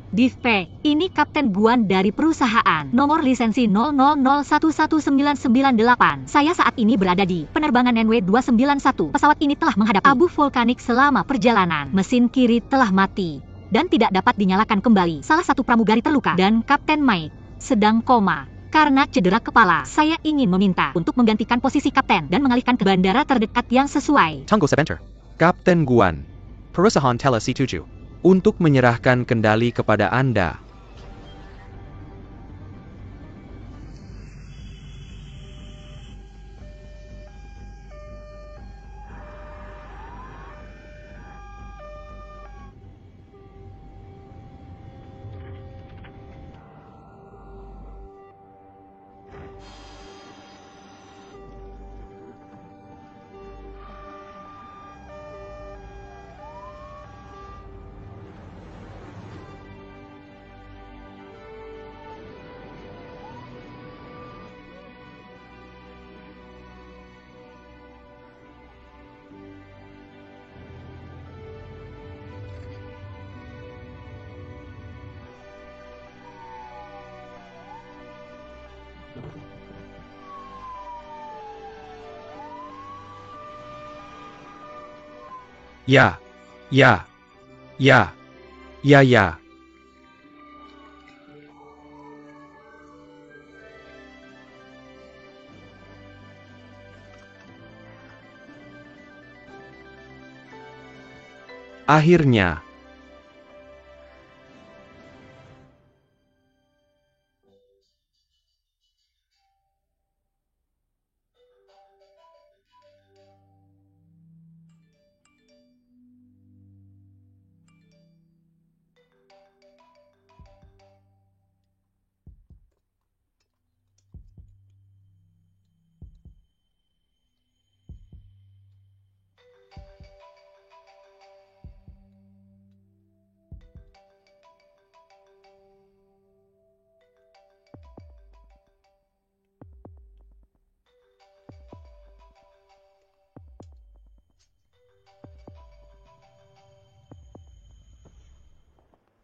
Dispe, ini Kapten Guan dari perusahaan. Nomor lisensi 00011998. Saya saat ini berada di penerbangan NW291. Pesawat ini telah menghadapi abu vulkanik selama perjalanan. Mesin kiri telah mati dan tidak dapat dinyalakan kembali. Salah satu pramugari terluka dan Kapten Mike sedang koma karena cedera kepala. Saya ingin meminta untuk menggantikan posisi kapten dan mengalihkan ke bandara terdekat yang sesuai. Tunggu sebentar. Kapten Guan, perusahaan Tela C7, untuk menyerahkan kendali kepada Anda. Ya. Akhirnya.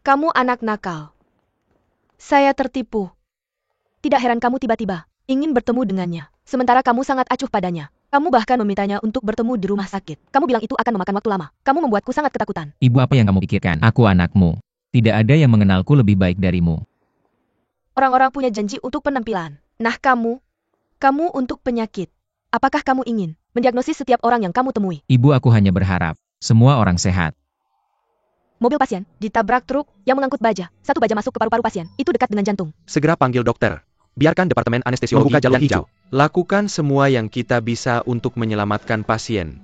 Kamu anak nakal. Saya tertipu. Tidak heran kamu tiba-tiba ingin bertemu dengannya, sementara kamu sangat acuh padanya. Kamu bahkan memintanya untuk bertemu di rumah sakit. Kamu bilang itu akan memakan waktu lama. Kamu membuatku sangat ketakutan. Ibu, apa yang kamu pikirkan? Aku anakmu. Tidak ada yang mengenalku lebih baik darimu. Orang-orang punya janji untuk penampilan. Nah kamu untuk penyakit. Apakah kamu ingin mendiagnosis setiap orang yang kamu temui? Ibu, aku hanya berharap semua orang sehat. Mobil pasien ditabrak truk yang mengangkut baja. Satu baja masuk ke paru-paru pasien. Itu dekat dengan jantung. Segera panggil dokter. Biarkan Departemen Anestesiologi membuka jalur hijau. Lakukan semua yang kita bisa untuk menyelamatkan pasien.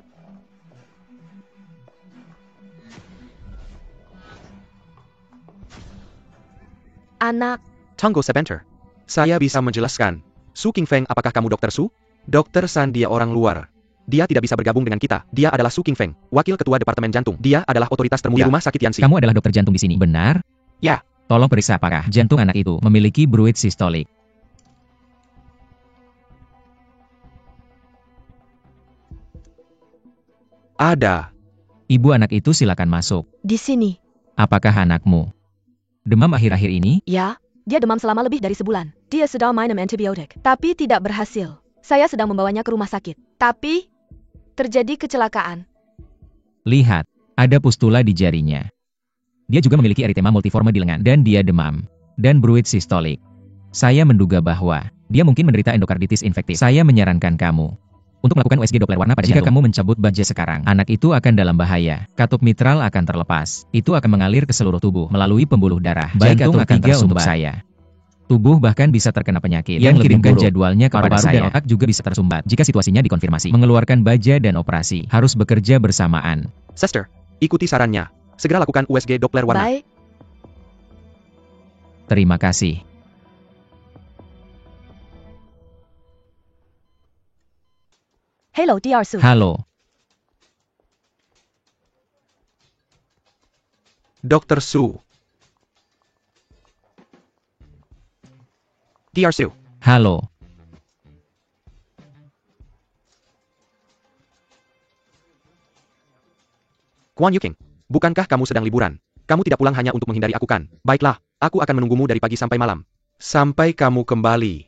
Anak. Tunggu sebentar. Saya bisa menjelaskan. Su Qingfeng, apakah kamu Dokter Su? Dokter San, dia orang luar. Dia tidak bisa bergabung dengan kita. Dia adalah Su Qingfeng, wakil ketua Departemen Jantung. Dia adalah otoritas termuda di rumah sakit Yanxi. Kamu adalah dokter jantung di sini, benar? Ya. Tolong periksa apakah jantung anak itu memiliki bruit sistolik. Ada. Ibu, anak itu silakan masuk. Di sini. Apakah anakmu demam akhir-akhir ini? Ya, dia demam selama lebih dari sebulan. Dia sedang minum antibiotik, tapi tidak berhasil. Saya sedang membawanya ke rumah sakit. Tapi terjadi kecelakaan. Lihat, ada pustula di jarinya. Dia juga memiliki eritema multiforme di lengan dan dia demam dan bruit sistolik. Saya menduga bahwa dia mungkin menderita endokarditis infektif. Saya menyarankan kamu untuk melakukan USG Doppler warna pada jantung. Jika kamu mencabut baja sekarang, anak itu akan dalam bahaya. Katup mitral akan terlepas. Itu akan mengalir ke seluruh tubuh melalui pembuluh darah. Jantung akan tersumbat. Untuk saya. Tubuh bahkan bisa terkena penyakit. Yang kirimkan jadwalnya kepada saya. Dan otak juga bisa tersumbat jika situasinya dikonfirmasi. Mengeluarkan baja dan operasi harus bekerja bersamaan. Sister, ikuti sarannya. Segera lakukan USG Doppler warna. Baik. Terima kasih. Hello, Dr. Su. Halo. Dr. Su. Dr. Su. Halo. Guan Yuqing, bukankah kamu sedang liburan? Kamu tidak pulang hanya untuk menghindari aku kan? Baiklah, aku akan menunggumu dari pagi sampai malam. Sampai kamu kembali.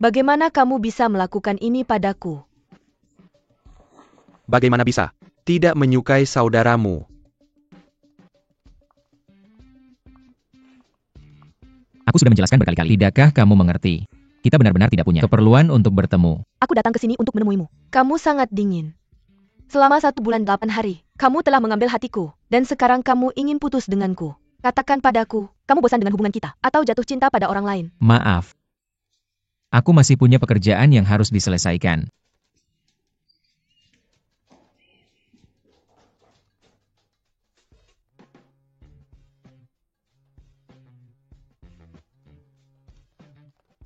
Bagaimana kamu bisa melakukan ini padaku? Bagaimana bisa? Tidak menyukai saudaramu. Aku sudah menjelaskan berkali-kali. Tidakkah kamu mengerti? Kita benar-benar tidak punya keperluan untuk bertemu. Aku datang ke sini untuk menemuimu. Kamu sangat dingin. Selama 1 bulan 8 hari, kamu telah mengambil hatiku, dan sekarang kamu ingin putus denganku. Katakan padaku, kamu bosan dengan hubungan kita, atau jatuh cinta pada orang lain. Maaf. Aku masih punya pekerjaan yang harus diselesaikan.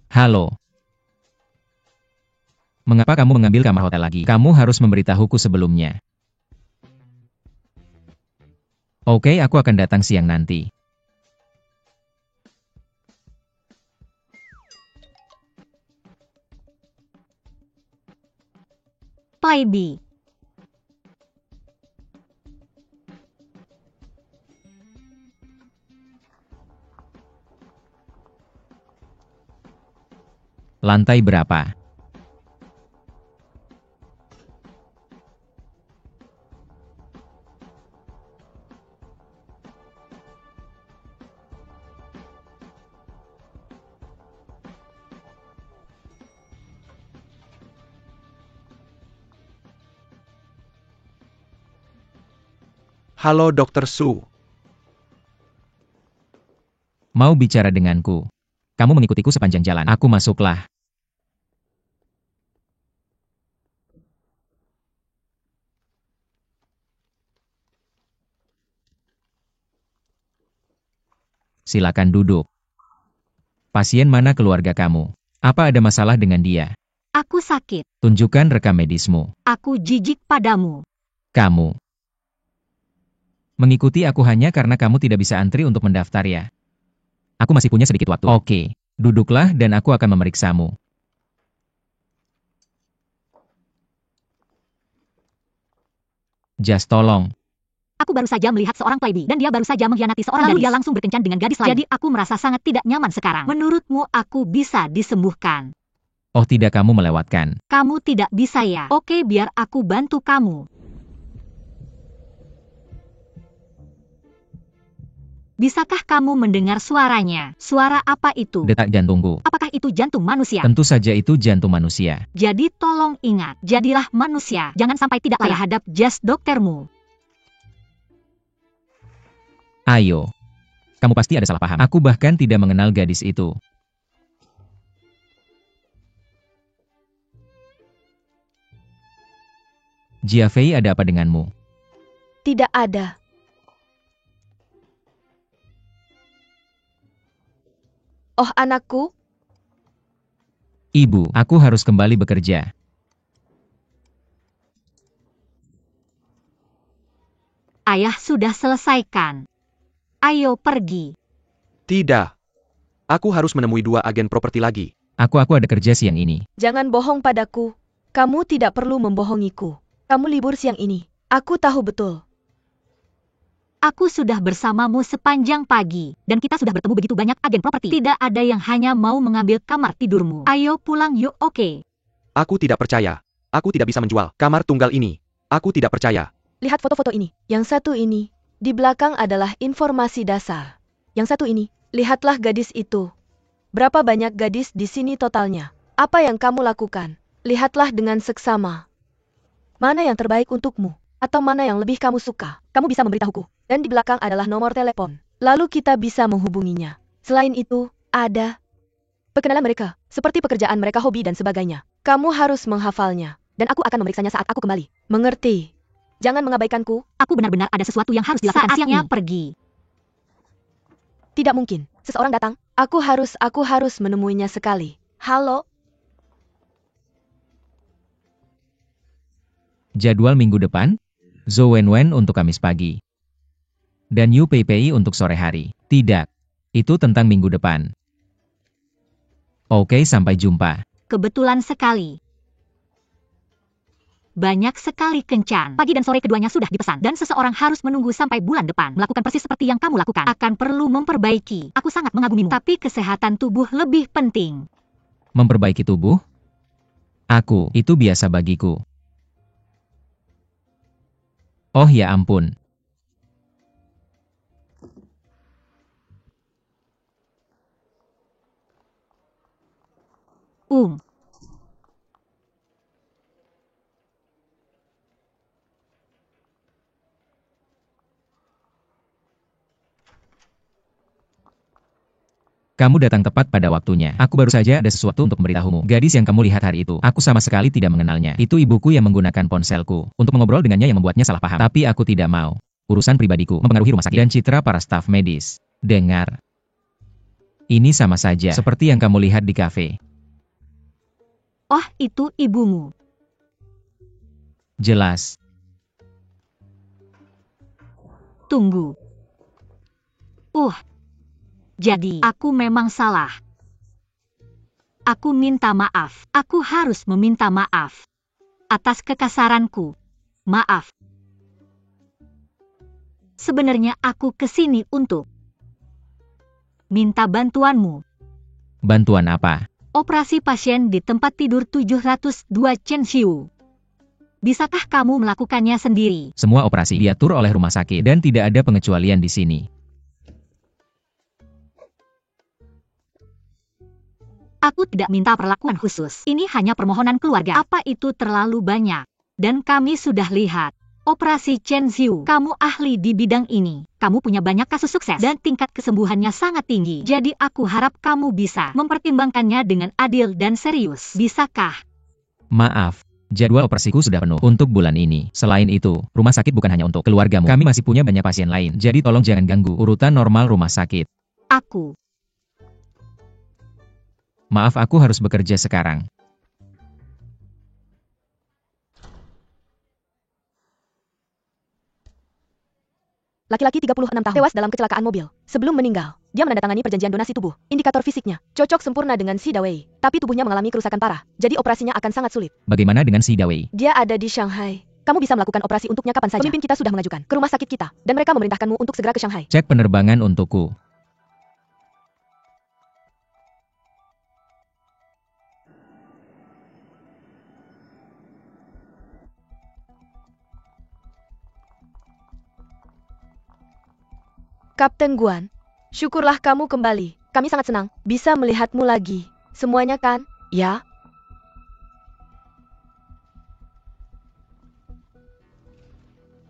Halo. Mengapa kamu mengambil kamar hotel lagi? Kamu harus memberitahuku sebelumnya. Oke, aku akan datang siang nanti. Pai B. Lantai berapa? Halo Dr. Su. Mau bicara denganku? Kamu mengikutiku sepanjang jalan. Aku masuklah. Silakan duduk. Pasien mana keluarga kamu? Apa ada masalah dengan dia? Aku sakit. Tunjukkan rekam medismu. Aku jijik padamu. Kamu mengikuti aku hanya karena kamu tidak bisa antri untuk mendaftar ya? Aku masih punya sedikit waktu. Oke, duduklah dan aku akan memeriksamu. Jas tolong. Aku baru saja melihat seorang playboy dan dia baru saja mengkhianati seorang gadis. Lalu dia langsung berkencan dengan gadis lain. Jadi aku merasa sangat tidak nyaman sekarang. Menurutmu aku bisa disembuhkan? Oh tidak, kamu melewatkan. Kamu tidak bisa ya? Oke, biar aku bantu kamu. Bisakah kamu mendengar suaranya? Suara apa itu? Detak jantungku. Apakah itu jantung manusia? Tentu saja itu jantung manusia. Jadi tolong ingat, jadilah manusia. Jangan sampai tidak layak hadap jas doktermu. Ayo. Kamu pasti ada salah paham. Aku bahkan tidak mengenal gadis itu. Jiafei, ada apa denganmu? Tidak ada. Oh anakku, Ibu, aku harus kembali bekerja. Ayah sudah selesaikan. Ayo pergi. Tidak. Aku harus menemui 2 agen properti lagi. Aku ada kerja siang ini. jangan bohong padaku. Kamu tidak perlu membohongiku. Kamu libur siang ini. Aku tahu betul. Aku sudah bersamamu sepanjang pagi, dan kita sudah bertemu begitu banyak agen properti. Tidak ada yang hanya mau mengambil kamar tidurmu. Ayo pulang yuk, oke? Aku tidak percaya. Aku tidak bisa menjual kamar tunggal ini. Aku tidak percaya. Lihat foto-foto ini. Yang satu ini, di belakang adalah informasi dasar. Yang satu ini, lihatlah gadis itu. Berapa banyak gadis di sini totalnya? Apa yang kamu lakukan? Lihatlah dengan seksama. Mana yang terbaik untukmu? Atau mana yang lebih kamu suka? Kamu bisa memberitahuku. Dan di belakang adalah nomor telepon. Lalu kita bisa menghubunginya. Selain itu, ada perkenalan mereka, seperti pekerjaan mereka, hobi dan sebagainya. Kamu harus menghafalnya. Dan aku akan memeriksanya saat aku kembali. Mengerti? Jangan mengabaikanku. Aku benar-benar ada sesuatu yang harus dilakukan siang ini. Pergi. Tidak mungkin. Seseorang datang. Aku harus menemuinya sekali. Halo? Jadwal minggu depan? Zhou Wenwen untuk Kamis pagi. Dan Yu Pei untuk sore hari. Tidak. Itu tentang minggu depan. Oke, sampai jumpa. Kebetulan sekali. Banyak sekali kencan. Pagi dan sore keduanya sudah dipesan. Dan seseorang harus menunggu sampai bulan depan. Melakukan persis seperti yang kamu lakukan. Akan perlu memperbaiki. Aku sangat mengagumimu. Tapi kesehatan tubuh lebih penting. Memperbaiki tubuh? Itu biasa bagiku. Oh ya ampun. Kamu datang tepat pada waktunya. Aku baru saja ada sesuatu untuk memberitahumu. Gadis yang kamu lihat hari itu, aku sama sekali tidak mengenalnya. Itu ibuku yang menggunakan ponselku untuk mengobrol dengannya yang membuatnya salah paham. Tapi aku tidak mau. Urusan pribadiku mempengaruhi rumah sakit dan citra para staf medis. Dengar. Ini sama saja seperti yang kamu lihat di kafe. Oh, itu ibumu. Jelas. Tunggu. Jadi, aku memang salah. Aku minta maaf. Aku harus meminta maaf. Atas kekasaranku. Maaf. Sebenarnya aku kesini untuk minta bantuanmu. Bantuan apa? Operasi pasien di tempat tidur 702 Chenshiu. Bisakah kamu melakukannya sendiri? Semua operasi diatur oleh rumah sakit dan tidak ada pengecualian di sini. Aku tidak minta perlakuan khusus. Ini hanya permohonan keluarga. Apa itu terlalu banyak? Dan kami sudah lihat. Operasi Chenshiu, kamu ahli di bidang ini. Kamu punya banyak kasus sukses dan tingkat kesembuhannya sangat tinggi. Jadi aku harap kamu bisa mempertimbangkannya dengan adil dan serius. Bisakah? Maaf, jadwal operasiku sudah penuh untuk bulan ini. Selain itu, rumah sakit bukan hanya untuk keluargamu. Kami masih punya banyak pasien lain. Jadi tolong jangan ganggu urutan normal rumah sakit. Maaf, aku harus bekerja sekarang. Laki-laki 36 tahun tewas dalam kecelakaan mobil. Sebelum meninggal, dia menandatangani perjanjian donasi tubuh. Indikator fisiknya cocok sempurna dengan Si Dawei, tapi tubuhnya mengalami kerusakan parah. Jadi operasinya akan sangat sulit. Bagaimana dengan Si Dawei? Dia ada di Shanghai. Kamu bisa melakukan operasi untuknya kapan saja. Pemimpin kita sudah mengajukan ke rumah sakit kita, dan mereka memerintahkanmu untuk segera ke Shanghai. Cek penerbangan untukku. Kapten Guan, syukurlah kamu kembali. Kami sangat senang bisa melihatmu lagi. Semuanya kan? Ya?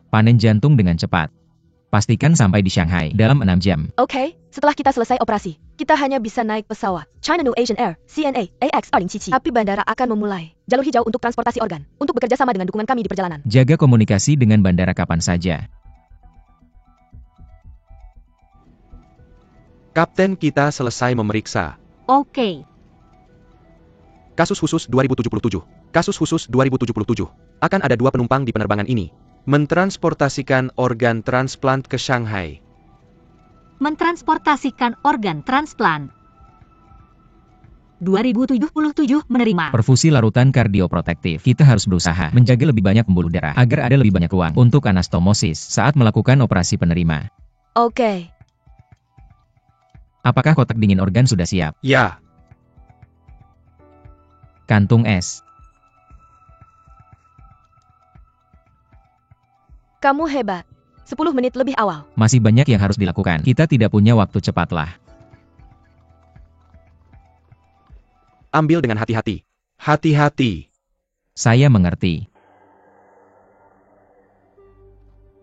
Panen jantung dengan cepat. Pastikan sampai di Shanghai dalam 6 jam. Oke, setelah kita selesai operasi, kita hanya bisa naik pesawat China New Asian Air, CNA, AX277. Tapi bandara akan memulai jalur hijau untuk transportasi organ, untuk bekerja sama dengan dukungan kami di perjalanan. Jaga komunikasi dengan bandara kapan saja. Kapten, kita selesai memeriksa. Oke. Kasus khusus 2077. Kasus khusus 2077. Akan ada 2 penumpang di penerbangan ini. Mentransportasikan organ transplant ke Shanghai. Mentransportasikan organ transplant. 2077 menerima. Perfusi larutan kardioprotektif. Kita harus berusaha menjaga lebih banyak pembuluh darah agar ada lebih banyak ruang untuk anastomosis saat melakukan operasi penerima. Oke. Apakah kotak dingin organ sudah siap? Ya. Kantung es. Kamu hebat. 10 menit lebih awal. Masih banyak yang harus dilakukan. Kita tidak punya waktu, cepatlah. Ambil dengan hati-hati. Hati-hati. Saya mengerti.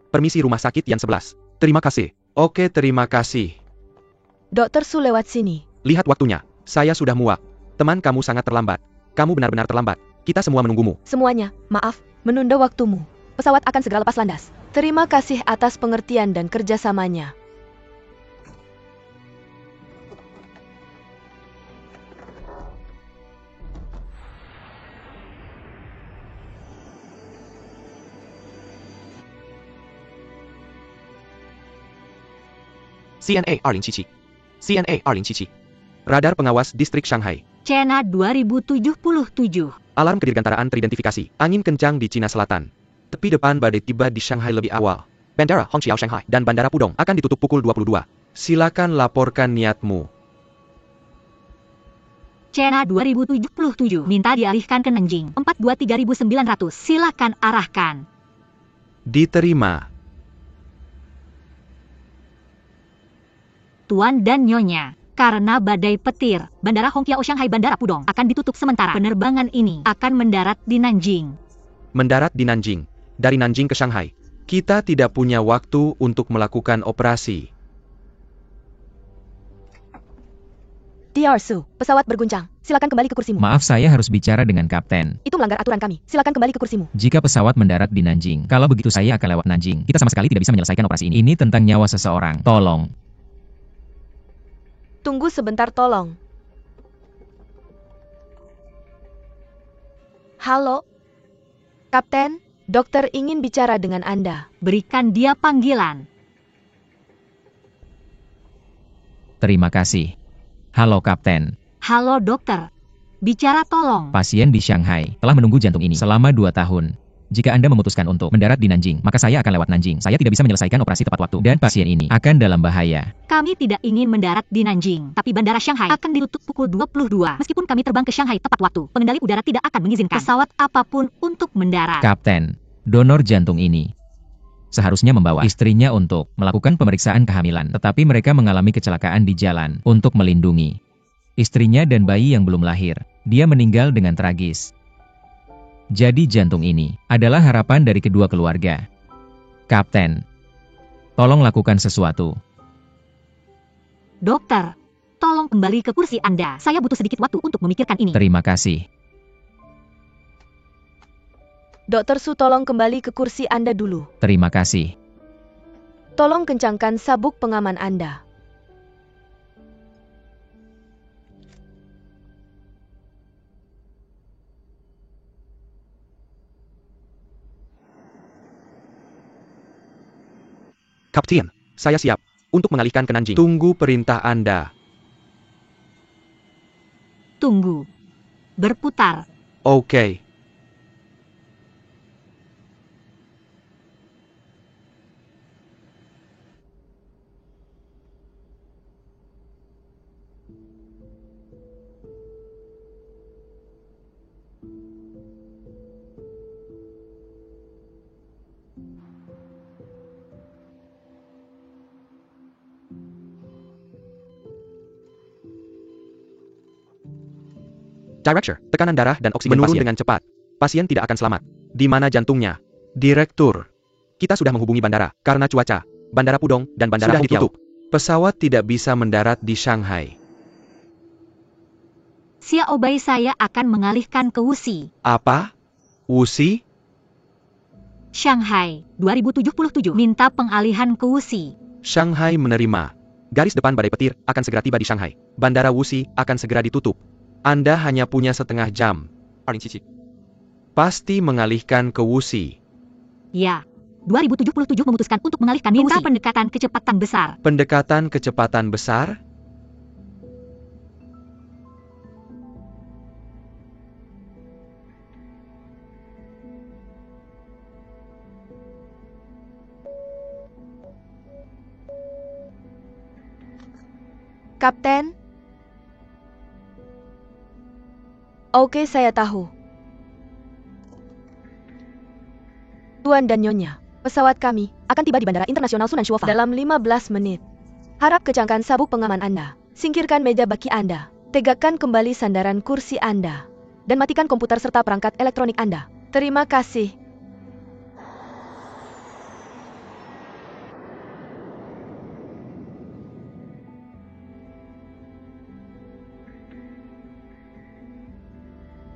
Permisi, rumah sakit yang 11. Terima kasih. Oke, terima kasih. Dokter Su lewat sini. Lihat waktunya. Saya sudah muak. Teman, kamu sangat terlambat. Kamu benar-benar terlambat. Kita semua menunggumu. Semuanya, maaf, menunda waktumu. Pesawat akan segera lepas landas. Terima kasih atas pengertian dan kerjasamanya. CNA 277. CNA 277. Radar pengawas distrik Shanghai. China 2077. Alarm kedirgantaraan teridentifikasi. Angin kencang di Cina Selatan. Tepi depan badai tiba di Shanghai lebih awal. Bandara Hongqiao Shanghai dan Bandara Pudong akan ditutup pukul 22. Silakan laporkan niatmu. China 2077 minta dialihkan ke Nanjing. 423.900. Silakan arahkan. Diterima. Tuan dan Nyonya, karena badai petir, Bandara Hongqiao Shanghai Bandara Pudong akan ditutup sementara. Penerbangan ini akan mendarat di Nanjing. Mendarat di Nanjing. Dari Nanjing ke Shanghai. Kita tidak punya waktu untuk melakukan operasi. Su, pesawat berguncang. Silakan kembali ke kursimu. Maaf, saya harus bicara dengan kapten. Itu melanggar aturan kami. Silakan kembali ke kursimu. Jika pesawat mendarat di Nanjing, kalau begitu saya akan lewat Nanjing. Kita sama sekali tidak bisa menyelesaikan operasi ini. Ini tentang nyawa seseorang. Tolong. Tunggu sebentar, tolong. Halo? Kapten, dokter ingin bicara dengan Anda. Berikan dia panggilan. Terima kasih. Halo kapten. Halo dokter. Bicara tolong. Pasien di Shanghai telah menunggu jantung ini selama 2 tahun. Jika Anda memutuskan untuk mendarat di Nanjing, maka saya akan lewat Nanjing. Saya tidak bisa menyelesaikan operasi tepat waktu, dan pasien ini akan dalam bahaya. Kami tidak ingin mendarat di Nanjing, tapi Bandara Shanghai akan ditutup pukul 22. Meskipun kami terbang ke Shanghai tepat waktu, pengendali udara tidak akan mengizinkan pesawat apapun untuk mendarat. Kapten, donor jantung ini seharusnya membawa istrinya untuk melakukan pemeriksaan kehamilan, tetapi mereka mengalami kecelakaan di jalan. Untuk melindungi istrinya dan bayi yang belum lahir, dia meninggal dengan tragis. Jadi jantung ini adalah harapan dari kedua keluarga. Kapten, tolong lakukan sesuatu. Dokter, tolong kembali ke kursi Anda. Saya butuh sedikit waktu untuk memikirkan ini. Terima kasih. Dokter Su, tolong kembali ke kursi Anda dulu. Terima kasih. Tolong kencangkan sabuk pengaman Anda. Kapten, saya siap untuk mengalihkan ke Nanjing. Tunggu perintah Anda. Tunggu. Berputar. Oke. Director, tekanan darah dan oksigen menurun dengan cepat. Pasien tidak akan selamat. Di mana jantungnya? Direktur. Kita sudah menghubungi bandara. Karena cuaca, Bandara Pudong dan Bandara Hongqiao ditutup. Pesawat tidak bisa mendarat di Shanghai. Xiao Bai, saya akan mengalihkan ke Wuxi. Apa? Wuxi? Shanghai 2077 minta pengalihan ke Wuxi. Shanghai menerima. Garis depan badai petir akan segera tiba di Shanghai. Bandara Wuxi akan segera ditutup. Anda hanya punya setengah jam. Pasti mengalihkan ke Wuxi. Ya. 2077 memutuskan untuk mengalihkan minta Wuxi. Pendekatan kecepatan besar. Pendekatan kecepatan besar? Kapten? Oke, saya tahu. Tuan dan Nyonya, pesawat kami akan tiba di Bandara Internasional Sunan Shuofang dalam 15 menit. Harap kencangkan sabuk pengaman Anda. Singkirkan meja baki Anda. Tegakkan kembali sandaran kursi Anda. Dan matikan komputer serta perangkat elektronik Anda. Terima kasih.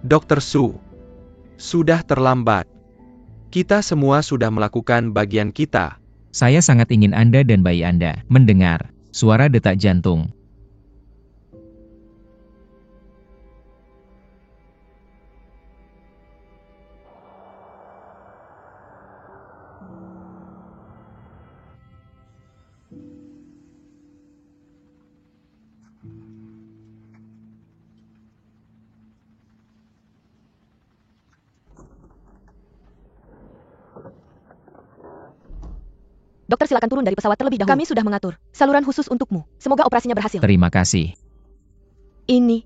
Dr. Su, sudah terlambat. Kita semua sudah melakukan bagian kita. Saya sangat ingin Anda dan bayi Anda mendengar suara detak jantung. Dokter silakan turun dari pesawat terlebih dahulu. Kami sudah mengatur saluran khusus untukmu. Semoga operasinya berhasil. Terima kasih. Ini.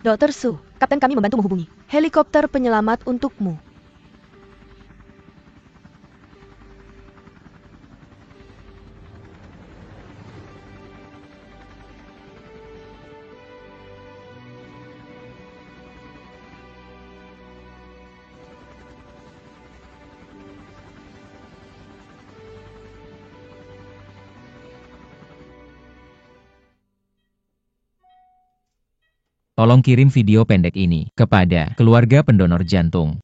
Dokter Su, kapten kami membantu menghubungi helikopter penyelamat untukmu. Tolong kirim video pendek ini kepada keluarga pendonor jantung.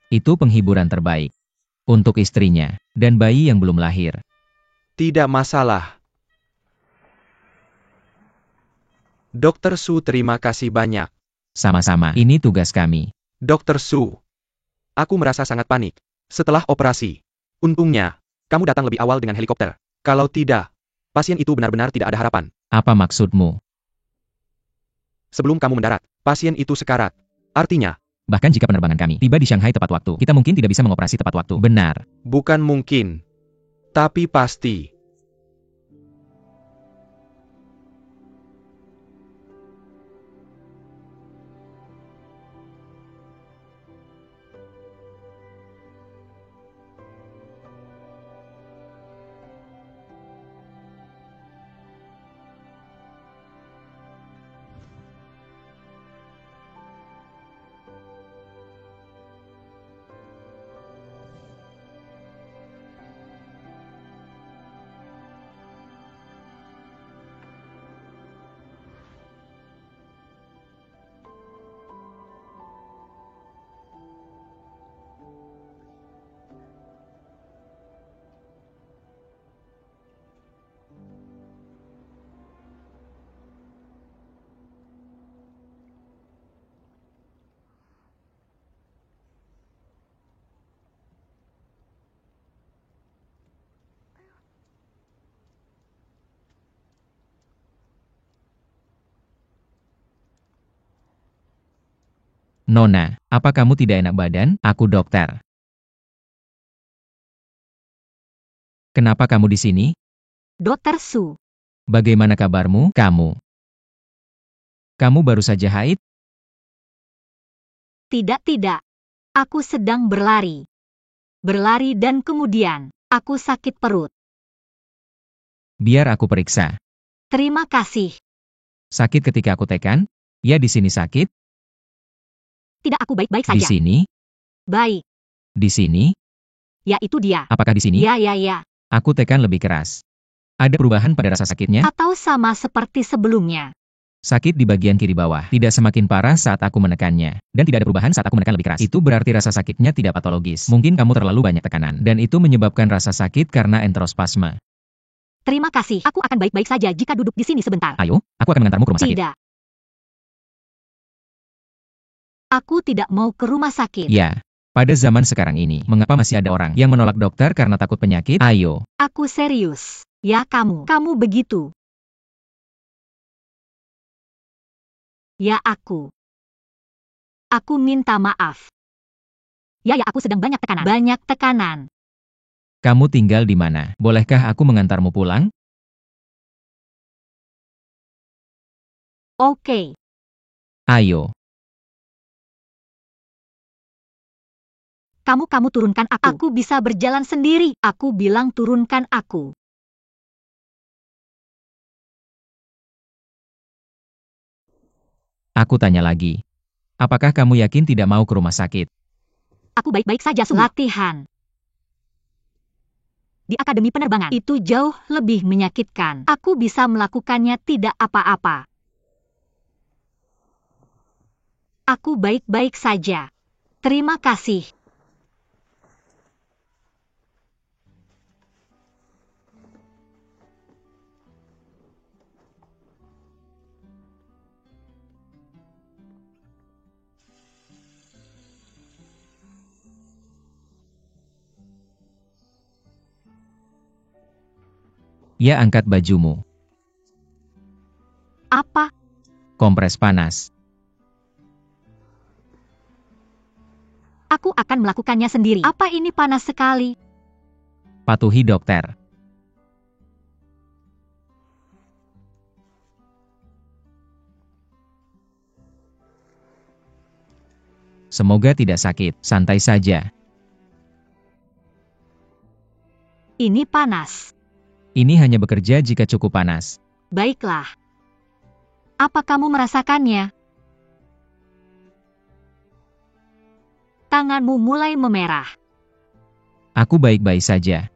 Itu penghiburan terbaik untuk istrinya dan bayi yang belum lahir. Tidak masalah. Dokter Su, terima kasih banyak. Sama-sama, ini tugas kami. Dokter Su, aku merasa sangat panik setelah operasi. Untungnya, kamu datang lebih awal dengan helikopter. Kalau tidak, pasien itu benar-benar tidak ada harapan. Apa maksudmu? Sebelum kamu mendarat, pasien itu sekarat. Artinya, Bahkan jika penerbangan kami tiba di Shanghai tepat waktu, kita mungkin tidak bisa mengoperasi tepat waktu. Benar. bukan mungkin, tapi pasti. Nona, apa kamu tidak enak badan? Aku dokter. Kenapa kamu di sini? Dokter Su, Bagaimana kabarmu? Kamu baru saja haid? tidak. Aku sedang berlari. Berlari dan kemudian, aku sakit perut. Biar aku periksa. Terima kasih. Sakit ketika aku tekan? Ya, di sini sakit. Tidak, aku baik-baik Di saja. sini? Baik. Di sini? Ya, itu dia. Apakah di sini? Ya. Aku tekan lebih keras. Ada perubahan pada rasa sakitnya? Atau sama seperti sebelumnya. Sakit di bagian kiri bawah. Tidak semakin parah saat aku menekannya. Dan tidak ada perubahan saat aku menekan lebih keras. Itu berarti rasa sakitnya tidak patologis. Mungkin kamu terlalu banyak tekanan. Dan itu menyebabkan rasa sakit karena enterospasme. Terima kasih. Aku akan baik-baik saja jika duduk di sini sebentar. Ayo, aku akan mengantarmu ke rumah sakit. Tidak. Aku tidak mau ke rumah sakit. Ya. Pada zaman sekarang ini, mengapa masih ada orang yang menolak dokter karena takut penyakit? Ayo. Aku serius. Ya, kamu begitu. Ya, aku. Aku minta maaf. Ya, aku sedang banyak tekanan. Banyak tekanan. Kamu tinggal di mana? Bolehkah aku mengantarmu pulang? Oke. Ayo. Kamu turunkan aku. Aku bisa berjalan sendiri. Aku bilang turunkan aku. Aku tanya lagi. Apakah kamu yakin tidak mau ke rumah sakit? Aku baik-baik saja, Su. Latihan di akademi penerbangan itu jauh lebih menyakitkan. Aku bisa melakukannya tidak apa-apa. Aku baik-baik saja. Terima kasih. Ya, angkat bajumu. Apa? Kompres panas. Aku akan melakukannya sendiri. Apa ini panas sekali? Patuhi dokter. Semoga tidak sakit, santai saja. Ini panas. Ini hanya bekerja jika cukup panas. Baiklah. Apa kamu merasakannya? Tanganmu mulai memerah. Aku baik-baik saja.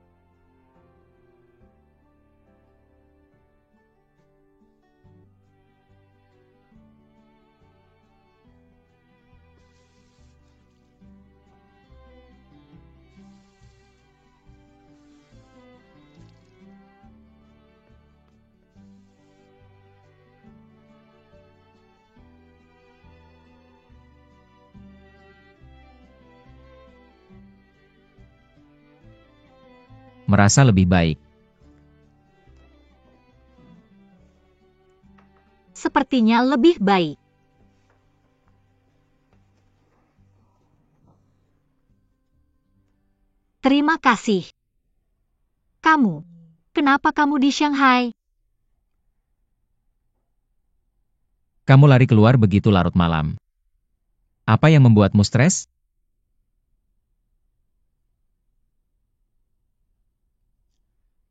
Merasa lebih baik. Sepertinya lebih baik. Terima kasih. Kenapa kamu di Shanghai? Kamu lari keluar begitu larut malam. Apa yang membuatmu stres?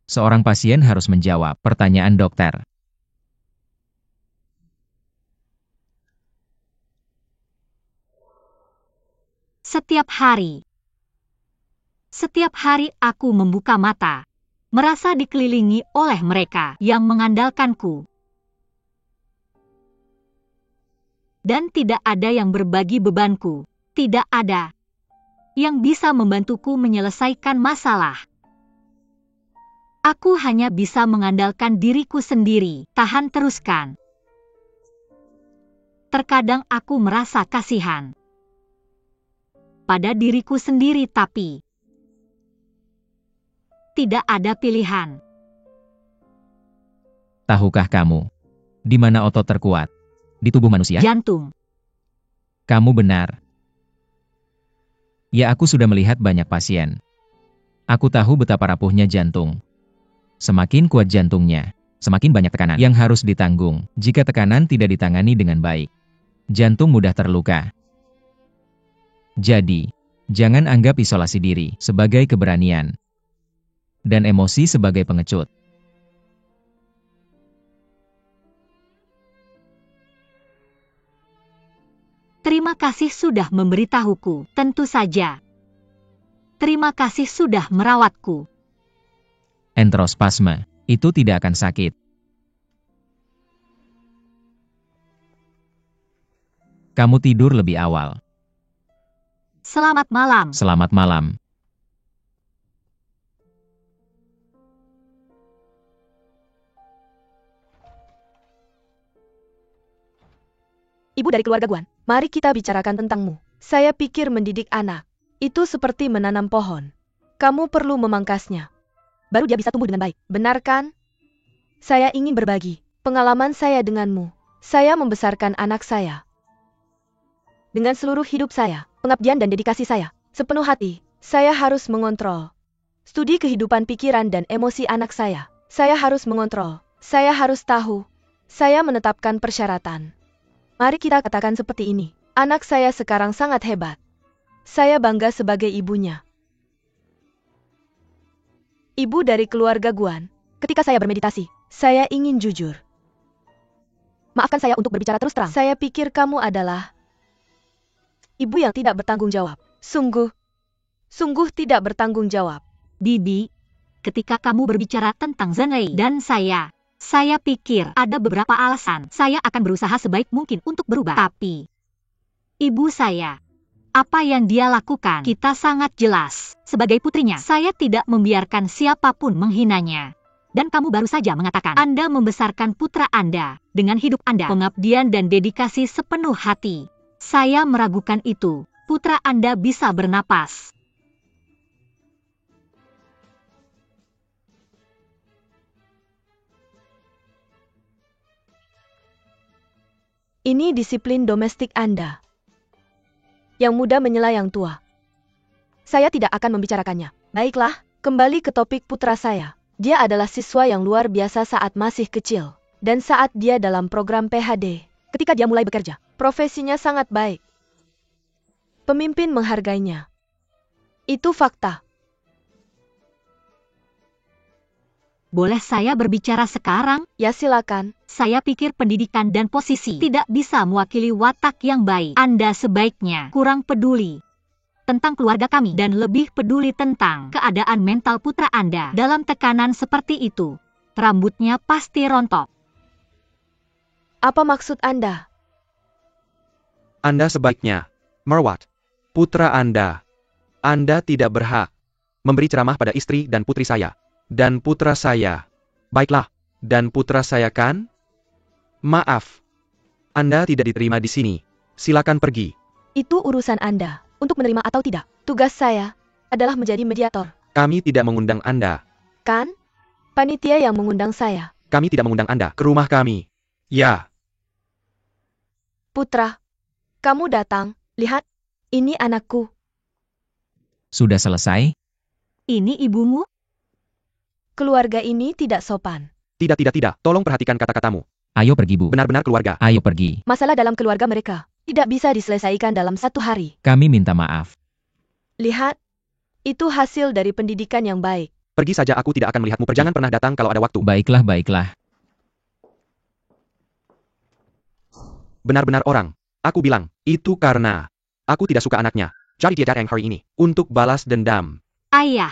Seorang pasien harus menjawab pertanyaan dokter. Setiap hari aku membuka mata, merasa dikelilingi oleh mereka yang mengandalkanku. Dan tidak ada yang berbagi bebanku, tidak ada yang bisa membantuku menyelesaikan masalah. Aku hanya bisa mengandalkan diriku sendiri. Tahan, teruskan. Terkadang aku merasa kasihan pada diriku sendiri, tapi tidak ada pilihan. Tahukah kamu, di mana otot terkuat? Di tubuh manusia? Jantung. Kamu benar. Ya, aku sudah melihat banyak pasien. Aku tahu betapa rapuhnya jantung. Semakin kuat jantungnya, semakin banyak tekanan yang harus ditanggung. Jika tekanan tidak ditangani dengan baik, jantung mudah terluka. Jadi, jangan anggap isolasi diri sebagai keberanian dan emosi sebagai pengecut. Terima kasih sudah memberitahuku, tentu saja. Terima kasih sudah merawatku. Enterospasme, itu tidak akan sakit. Kamu tidur lebih awal. Selamat malam. Selamat malam. Ibu dari keluarga Guan, mari kita bicarakan tentangmu. Saya pikir mendidik anak itu seperti menanam pohon. Kamu perlu memangkasnya. Baru dia bisa tumbuh dengan baik. Benar kan? Saya ingin berbagi pengalaman saya denganmu. Saya membesarkan anak saya dengan seluruh hidup saya, pengabdian dan dedikasi saya. Sepenuh hati, saya harus mengontrol studi kehidupan pikiran dan emosi anak saya. Saya harus mengontrol. Saya harus tahu. Saya menetapkan persyaratan. Mari kita katakan seperti ini. Anak saya sekarang sangat hebat. Saya bangga sebagai ibunya. Ibu dari keluarga Guan. Ketika saya bermeditasi, saya ingin jujur. Maafkan saya untuk berbicara terus terang. Saya pikir kamu adalah ibu yang tidak bertanggung jawab. Sungguh tidak bertanggung jawab. Bibi, ketika kamu berbicara tentang Zhenlei dan saya pikir ada beberapa alasan. Saya akan berusaha sebaik mungkin untuk berubah. Tapi, ibu saya, apa yang dia lakukan, kita sangat jelas. Sebagai putrinya, saya tidak membiarkan siapapun menghinanya. Dan kamu baru saja mengatakan, Anda membesarkan putra Anda dengan hidup Anda, pengabdian dan dedikasi sepenuh hati. Saya meragukan itu. Putra Anda bisa bernapas. Ini disiplin domestik Anda. Yang muda menyela yang tua. Saya tidak akan membicarakannya. Baiklah, kembali ke topik putra saya. Dia adalah siswa yang luar biasa saat masih kecil. Dan saat dia dalam program PhD, ketika dia mulai bekerja, profesinya sangat baik. Pemimpin menghargainya. Itu fakta. Boleh saya berbicara sekarang? Ya silakan. Saya pikir pendidikan dan posisi tidak bisa mewakili watak yang baik. Anda sebaiknya kurang peduli tentang keluarga kami dan lebih peduli tentang keadaan mental putra Anda. Dalam tekanan seperti itu, rambutnya pasti rontok. Apa maksud Anda? Anda sebaiknya merawat putra Anda. Anda tidak berhak memberi ceramah pada istri dan putri saya. Dan putra saya. Baiklah, dan putra saya kan? Maaf. Anda tidak diterima di sini. Silakan pergi. Itu urusan Anda, untuk menerima atau tidak. Tugas saya adalah menjadi mediator. Kami tidak mengundang Anda. Kan? Panitia yang mengundang saya. Kami tidak mengundang Anda ke rumah kami. Ya. Putra, kamu datang. Lihat, ini anakku. Sudah selesai? Ini ibumu? Keluarga ini tidak sopan. Tidak. Tolong perhatikan kata-katamu. Ayo pergi, Bu. Benar-benar keluarga. Ayo pergi. Masalah dalam keluarga mereka tidak bisa diselesaikan dalam 1 hari. Kami minta maaf. Lihat, itu hasil dari pendidikan yang baik. Pergi saja, aku tidak akan melihatmu. Jangan pernah datang kalau ada waktu. Baiklah. Benar-benar orang. Aku bilang, itu karena aku tidak suka anaknya. Jadi dia datang hari ini untuk balas dendam. Ayah,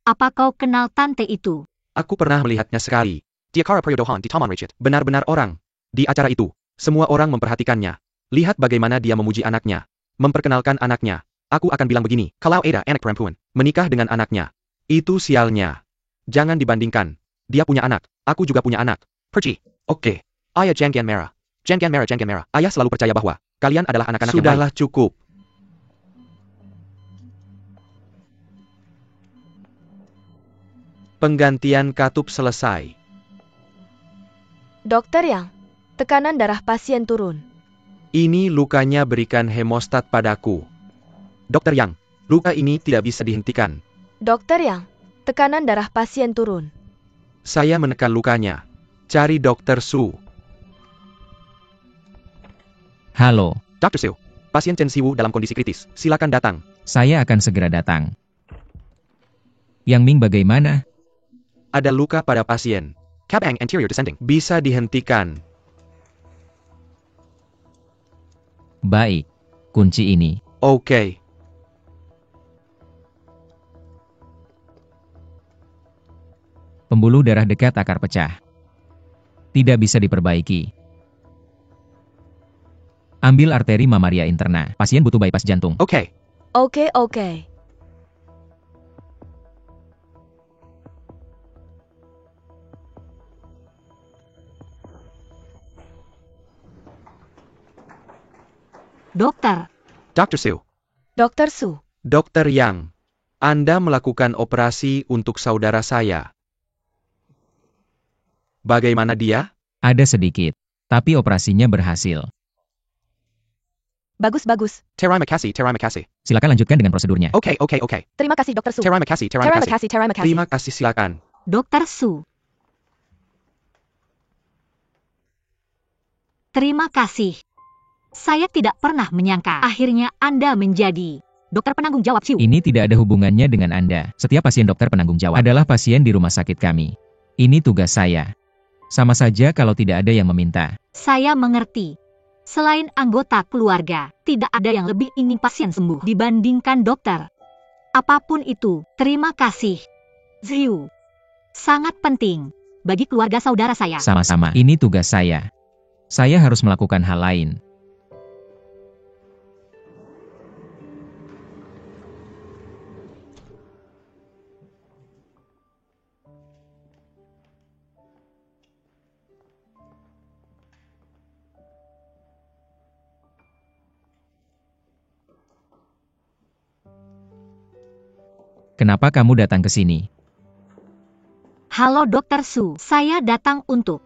apa kau kenal tante itu? Aku pernah melihatnya sekali. Dia Kara Priyodohan di Taman Richard. Benar-benar orang. Di acara itu, semua orang memperhatikannya. Lihat bagaimana dia memuji anaknya. Memperkenalkan anaknya. Aku akan bilang begini, kalau ada anak perempuan menikah dengan anaknya, itu sialnya. Jangan dibandingkan. Dia punya anak, aku juga punya anak. Pergi. Oke. Ayah jangan merah. Jangan merah. Ayah selalu percaya bahwa kalian adalah anak-anak yang baik. Sudahlah cukup. Penggantian katup selesai. Dokter Yang, tekanan darah pasien turun. Ini lukanya, berikan hemostat padaku. Dokter Yang, luka ini tidak bisa dihentikan. Dokter Yang, tekanan darah pasien turun. Saya menekan lukanya. Cari Dokter Su. Halo. Dr. Su, pasien Chen Siwu dalam kondisi kritis. Silakan datang. Saya akan segera datang. Yang Ming bagaimana? Ada luka pada pasien. Cabang anterior descending. Bisa dihentikan. Baik. Kunci ini. Oke. Pembuluh darah dekat akar pecah. Tidak bisa diperbaiki. Ambil arteri mamaria interna. Pasien butuh bypass jantung. Oke. Oke. Dokter, Dr. Su. Dokter Su, Dokter Yang. Anda melakukan operasi untuk saudara saya. Bagaimana dia? Ada sedikit. Tapi operasinya berhasil. bagus. Terima kasih. Silakan lanjutkan dengan prosedurnya. Oke. Terima kasih Dokter Su. Terima kasih. Terima kasih, silakan. Dokter Su. Terima kasih. Saya tidak pernah menyangka akhirnya Anda menjadi dokter penanggung jawab Ciu. Ini tidak ada hubungannya dengan Anda. Setiap pasien dokter penanggung jawab adalah pasien di rumah sakit kami. Ini tugas saya. Sama saja kalau tidak ada yang meminta. Saya mengerti. Selain anggota keluarga, tidak ada yang lebih ingin pasien sembuh dibandingkan dokter. Apapun itu, terima kasih. Ziu. Sangat penting bagi keluarga saudara saya. Sama-sama. Ini tugas saya. Saya harus melakukan hal lain. Kenapa kamu datang ke sini? Halo Dokter Su, saya datang untuk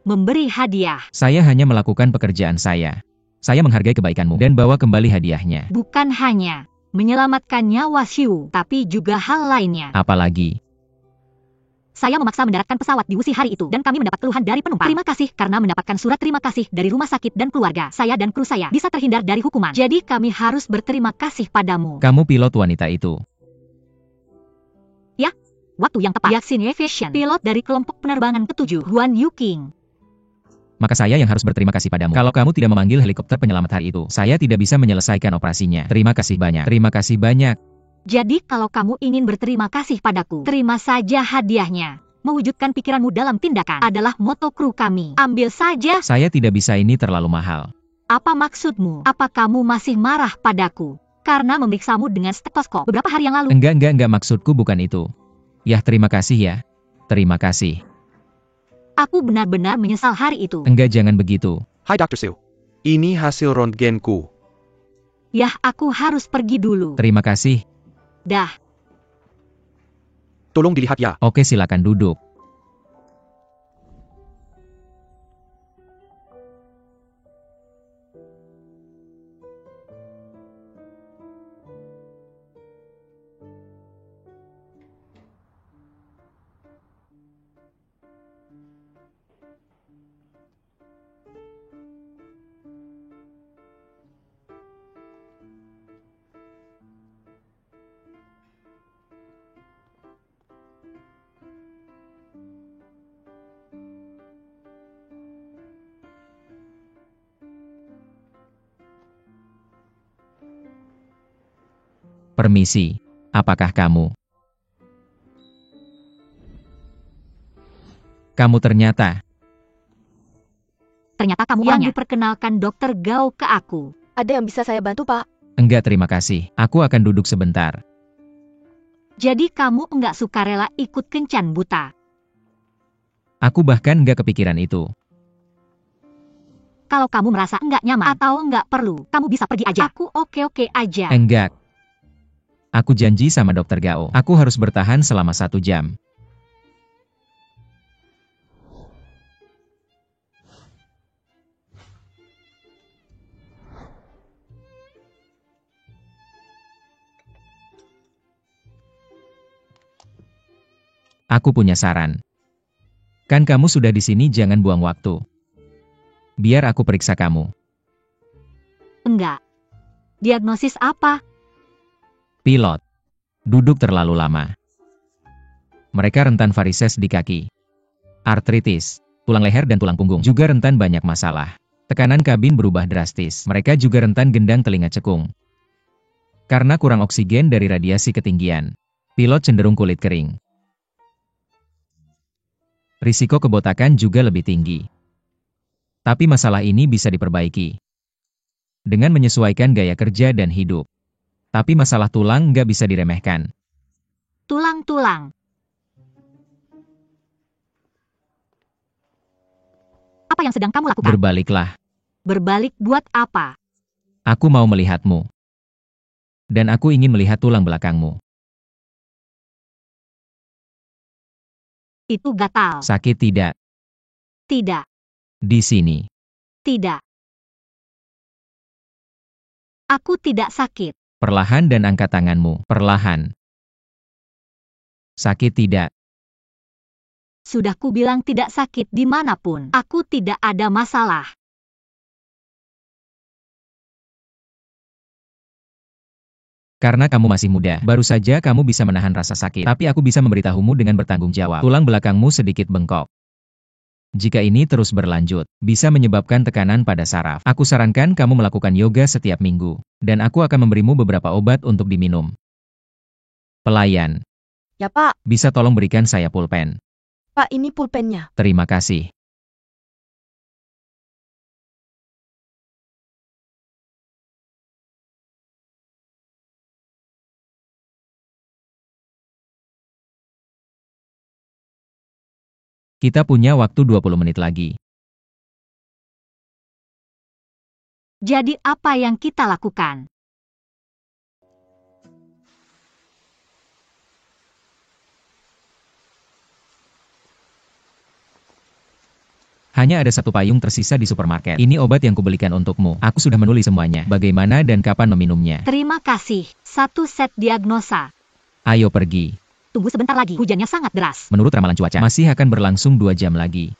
memberi hadiah. Saya hanya melakukan pekerjaan saya. Saya menghargai kebaikanmu dan bawa kembali hadiahnya. Bukan hanya menyelamatkan nyawa Xiu, tapi juga hal lainnya. Apalagi, Saya memaksa mendaratkan pesawat di Wuxi hari itu dan kami mendapat keluhan dari penumpang. Terima kasih karena mendapatkan surat terima kasih dari rumah sakit dan keluarga. Saya dan kru saya bisa terhindar dari hukuman. Jadi kami harus berterima kasih padamu. kamu pilot wanita itu. Waktu yang tepat. Yaxin Aviation, pilot dari kelompok penerbangan ke-7, Guan Yuking. Maka saya yang harus berterima kasih padamu. Kalau kamu tidak memanggil helikopter penyelamat hari itu, saya tidak bisa menyelesaikan operasinya. Terima kasih banyak. Terima kasih banyak. Jadi kalau kamu ingin berterima kasih padaku, terima saja hadiahnya. Mewujudkan pikiranmu dalam tindakan adalah moto kru kami. Ambil saja. Saya tidak bisa, ini terlalu mahal. Apa maksudmu? Apa kamu masih marah padaku? Karena memeriksamu dengan stetoskop beberapa hari yang lalu. Enggak, maksudku bukan itu. Yah, terima kasih ya. Terima kasih. Aku benar-benar menyesal hari itu. Enggak, jangan begitu. Hai Dr. Su. Ini hasil röntgenku. Yah, aku harus pergi dulu. Terima kasih. Dah. Tolong dilihat ya. Oke, silakan duduk. Permisi, apakah kamu? Kamu ternyata. Ternyata kamu yang diperkenalkan Dokter Gao ke aku. Ada yang bisa saya bantu, Pak? Enggak, terima kasih. Aku akan duduk sebentar. Jadi kamu enggak sukarela ikut kencan buta. Aku bahkan enggak kepikiran itu. Kalau kamu merasa enggak nyaman atau enggak perlu, kamu bisa pergi aja. Aku oke-oke aja. Enggak. Aku janji sama Dokter Gao. Aku harus bertahan selama 1 jam. Aku punya saran. Kan kamu sudah di sini, jangan buang waktu. Biar aku periksa kamu. Enggak. Diagnosis apa? Pilot. Duduk terlalu lama. Mereka rentan varises di kaki. Artritis, tulang leher dan tulang punggung. Juga rentan banyak masalah. Tekanan kabin berubah drastis. Mereka juga rentan gendang telinga cekung. Karena kurang oksigen dari radiasi ketinggian. Pilot cenderung kulit kering. Risiko kebotakan juga lebih tinggi. Tapi masalah ini bisa diperbaiki dengan menyesuaikan gaya kerja dan hidup. Tapi masalah tulang nggak bisa diremehkan. Tulang-tulang. Apa yang sedang kamu lakukan? Berbaliklah. Berbalik buat apa? Aku mau melihatmu. Dan aku ingin melihat tulang belakangmu. Itu gatal. Sakit tidak? Tidak. Di sini. Tidak. Aku tidak sakit. Perlahan dan angkat tanganmu. Perlahan. Sakit tidak? Sudah kubilang tidak sakit dimanapun. Aku tidak ada masalah. Karena kamu masih muda, baru saja kamu bisa menahan rasa sakit. Tapi aku bisa memberitahumu dengan bertanggung jawab. Tulang belakangmu sedikit bengkok. Jika ini terus berlanjut, bisa menyebabkan tekanan pada saraf. Aku sarankan kamu melakukan yoga setiap minggu. Dan aku akan memberimu beberapa obat untuk diminum. Pelayan. Ya, Pak. Bisa tolong berikan saya pulpen? Pak, ini pulpennya. Terima kasih. Kita punya waktu 20 menit lagi. Jadi apa yang kita lakukan? Hanya ada satu payung tersisa di supermarket. Ini obat yang kubelikan untukmu. Aku sudah menulis semuanya. Bagaimana dan kapan meminumnya. Terima kasih. 1 set diagnosa. Ayo pergi. Tunggu sebentar lagi, hujannya sangat deras. Menurut ramalan cuaca, masih akan berlangsung 2 jam lagi.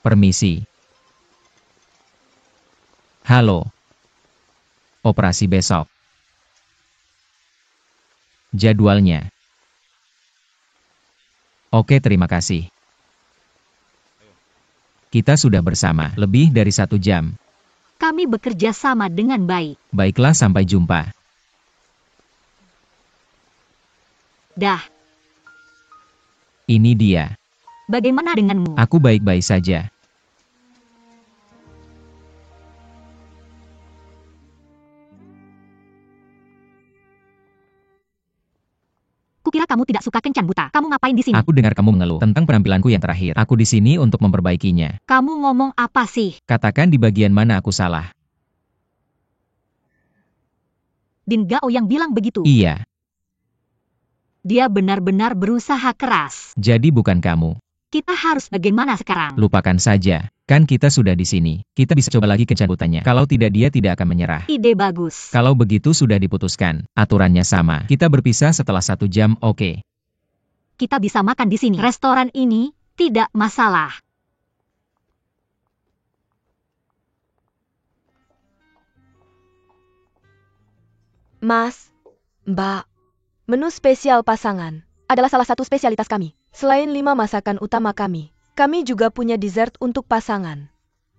Permisi. Halo. Operasi besok. Jadwalnya. Oke, terima kasih. Kita sudah bersama lebih dari 1 jam. Kami bekerja sama dengan baik. Baiklah, sampai jumpa. Dah, Ini dia. bagaimana denganmu? Aku baik-baik saja. Kukira kamu tidak suka kencan buta. Kamu ngapain di sini? Aku dengar kamu mengeluh tentang penampilanku yang terakhir. Aku di sini untuk memperbaikinya. Kamu ngomong apa sih? Katakan di bagian mana aku salah. Din Gao yang bilang begitu. Iya, Dia benar-benar berusaha keras. jadi bukan kamu. Kita harus bagaimana sekarang? Lupakan saja. Kan kita sudah di sini. Kita bisa coba lagi kencan butanya. Kalau tidak, dia tidak akan menyerah. Ide bagus. Kalau begitu sudah diputuskan. Aturannya sama. Kita berpisah setelah 1 jam, oke. Kita bisa makan di sini. Restoran ini tidak masalah. Mas, Mbak, menu spesial pasangan adalah salah satu spesialitas kami. Selain 5 masakan utama kami juga punya dessert untuk pasangan.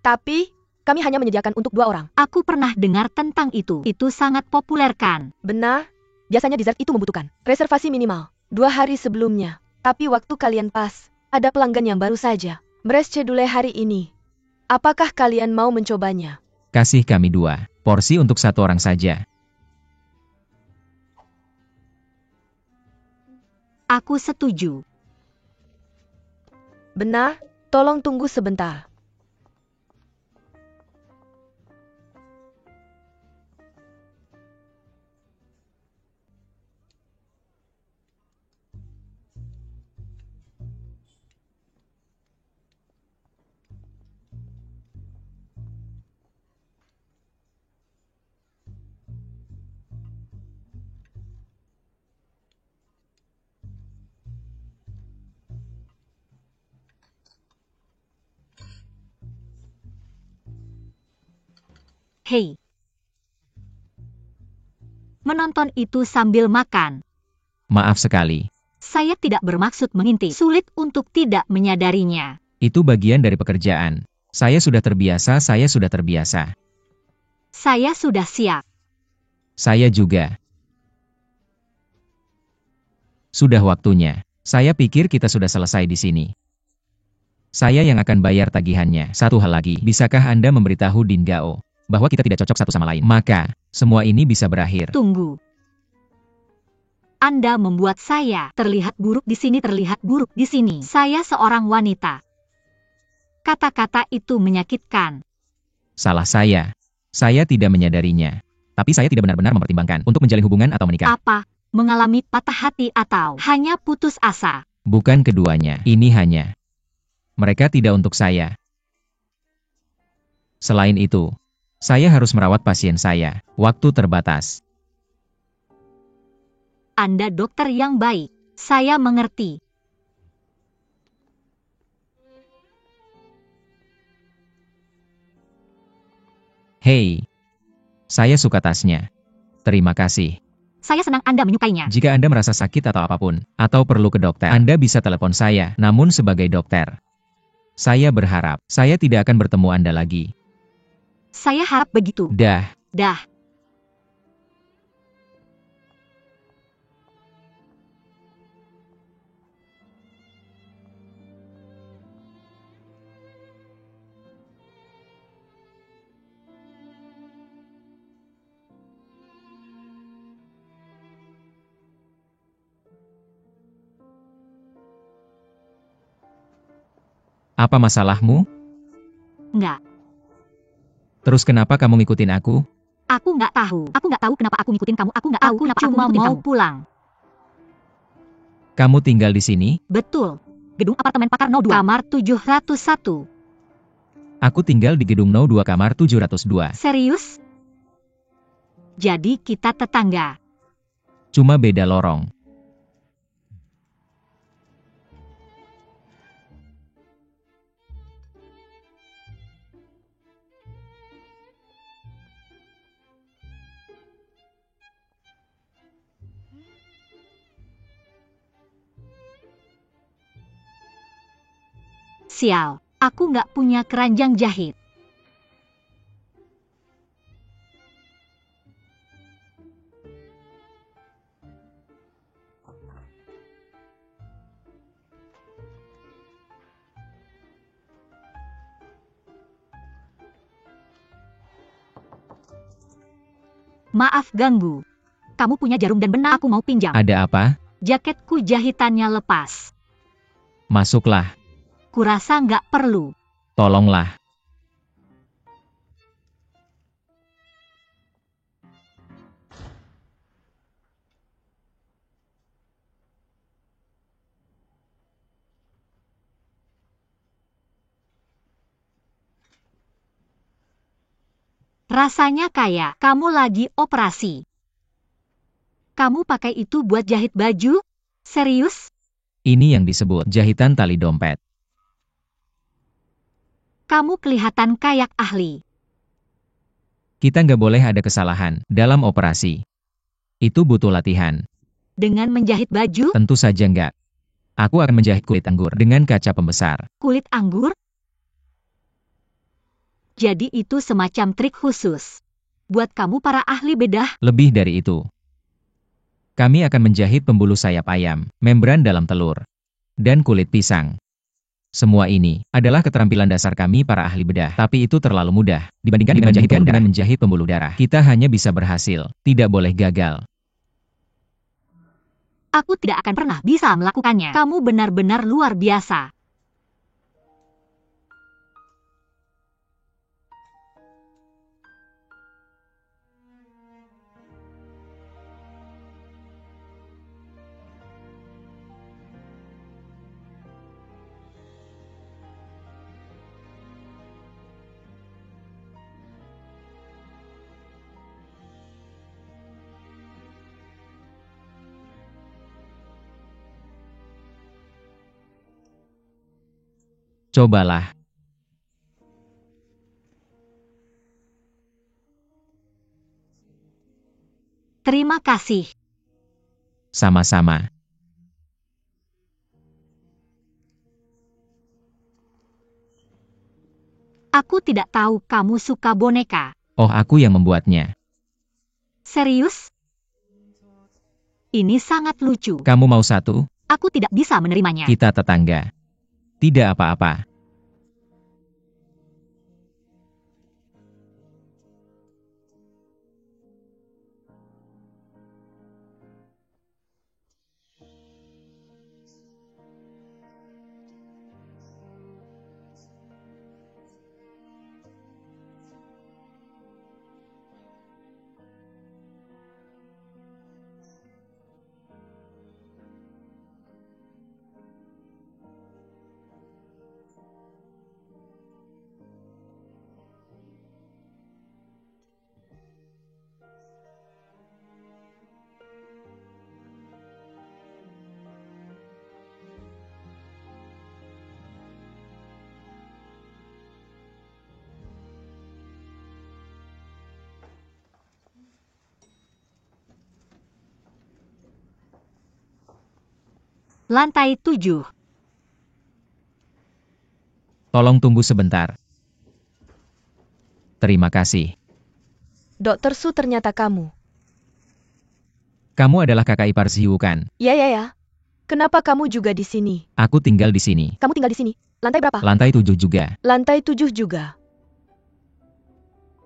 Tapi, kami hanya menyediakan untuk 2 orang. Aku pernah dengar tentang itu. Itu sangat populer kan? Benar, biasanya dessert itu membutuhkan reservasi minimal 2 hari sebelumnya. Tapi waktu kalian pas, ada pelanggan yang baru saja mereschedule hari ini. Apakah kalian mau mencobanya? Kasih kami 2 porsi untuk 1 orang saja. Aku setuju. Benar, tolong tunggu sebentar. Hei. Menonton itu sambil makan. Maaf sekali. Saya tidak bermaksud mengintip. Sulit untuk tidak menyadarinya. Itu bagian dari pekerjaan. Saya sudah terbiasa. Saya sudah siap. Saya juga. Sudah waktunya. Saya pikir kita sudah selesai di sini. Saya yang akan bayar tagihannya. Satu hal lagi, bisakah Anda memberitahu Din Gao bahwa kita tidak cocok satu sama lain? Maka, semua ini bisa berakhir. Tunggu. Anda membuat saya terlihat buruk di sini, terlihat buruk di sini. Saya seorang wanita. Kata-kata itu menyakitkan. Salah saya. Saya tidak menyadarinya. Tapi saya tidak benar-benar mempertimbangkan untuk menjalin hubungan atau menikah. Apa? Mengalami patah hati atau hanya putus asa? Bukan keduanya. Ini hanya. Mereka tidak untuk saya. Selain itu, saya harus merawat pasien saya. Waktu terbatas. Anda dokter yang baik. Saya mengerti. Hei, saya suka tasnya. Terima kasih. Saya senang Anda menyukainya. Jika Anda merasa sakit atau apapun, atau perlu ke dokter, Anda bisa telepon saya. Namun sebagai dokter, saya berharap saya tidak akan bertemu Anda lagi. Saya harap begitu. Dah. Apa masalahmu? Enggak. Terus kenapa kamu ngikutin aku? Aku nggak tahu. Aku nggak tahu kenapa aku ngikutin kamu. Aku nggak tahu kenapa aku cuma ngikutin mau kamu. Pulang. Kamu tinggal di sini? Betul. Gedung apartemen Pakar 02, kamar 701. Aku tinggal di gedung 02 kamar 702. Serius? Jadi kita tetangga. Cuma beda lorong. Sial, aku nggak punya keranjang jahit. Maaf ganggu. Kamu punya jarum dan benang, aku mau pinjam. Ada apa? Jaketku jahitannya lepas. Masuklah. Kurasa nggak perlu. Tolonglah. Rasanya kayak kamu lagi operasi. Kamu pakai itu buat jahit baju? Serius? Ini yang disebut jahitan tali dompet. Kamu kelihatan kayak ahli. Kita nggak boleh ada kesalahan dalam operasi. Itu butuh latihan. Dengan menjahit baju, Tentu saja nggak. Aku akan menjahit kulit anggur dengan kaca pembesar. kulit anggur? Jadi itu semacam trik khusus. Buat kamu para ahli bedah, Lebih dari itu. Kami akan menjahit pembuluh sayap ayam, membran dalam telur, dan kulit pisang. Semua ini adalah keterampilan dasar kami para ahli bedah. Tapi itu terlalu mudah dibandingkan dengan menjahit pembuluh darah. Kita hanya bisa berhasil, tidak boleh gagal. aku tidak akan pernah bisa melakukannya. Kamu benar-benar luar biasa. Cobalah. Terima kasih. Sama-sama. Aku tidak tahu kamu suka boneka. Oh, aku yang membuatnya. Serius? Ini sangat lucu. Kamu mau satu? Aku tidak bisa menerimanya. Kita tetangga. Tidak apa-apa. Lantai 7. Tolong tunggu sebentar. Terima kasih. Dokter Su, ternyata kamu. Kamu adalah kakak ipar Ziyu kan? Ya. Kenapa kamu juga di sini? Aku tinggal di sini. Kamu tinggal di sini. Lantai berapa? Lantai 7 juga. Lantai 7 juga.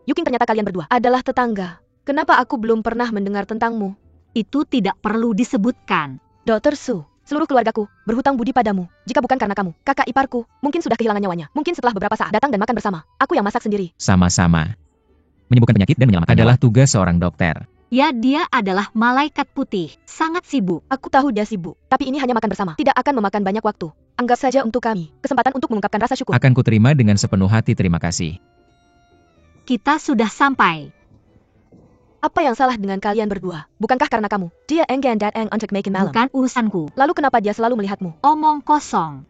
Yuking, ternyata kalian berdua adalah tetangga. Kenapa aku belum pernah mendengar tentangmu? Itu tidak perlu disebutkan. Dokter Su, seluruh keluargaku berhutang budi padamu. Jika bukan karena kamu, kakak iparku mungkin sudah kehilangan nyawanya. Mungkin setelah beberapa saat datang dan makan bersama. Aku yang masak sendiri. Sama-sama. Menyembuhkan penyakit dan menyelamatkan adalah tugas seorang dokter. Ya, dia adalah malaikat putih, sangat sibuk. Aku tahu dia sibuk, tapi ini hanya makan bersama. Tidak akan memakan banyak waktu. Anggap saja untuk kami, kesempatan untuk mengungkapkan rasa syukur. Akan kuterima dengan sepenuh hati, terima kasih. Kita sudah sampai. Apa yang salah dengan kalian berdua? Bukankah karena kamu? Dia enggan datang untuk makan malam. Bukan urusanku. Lalu kenapa dia selalu melihatmu? Omong kosong.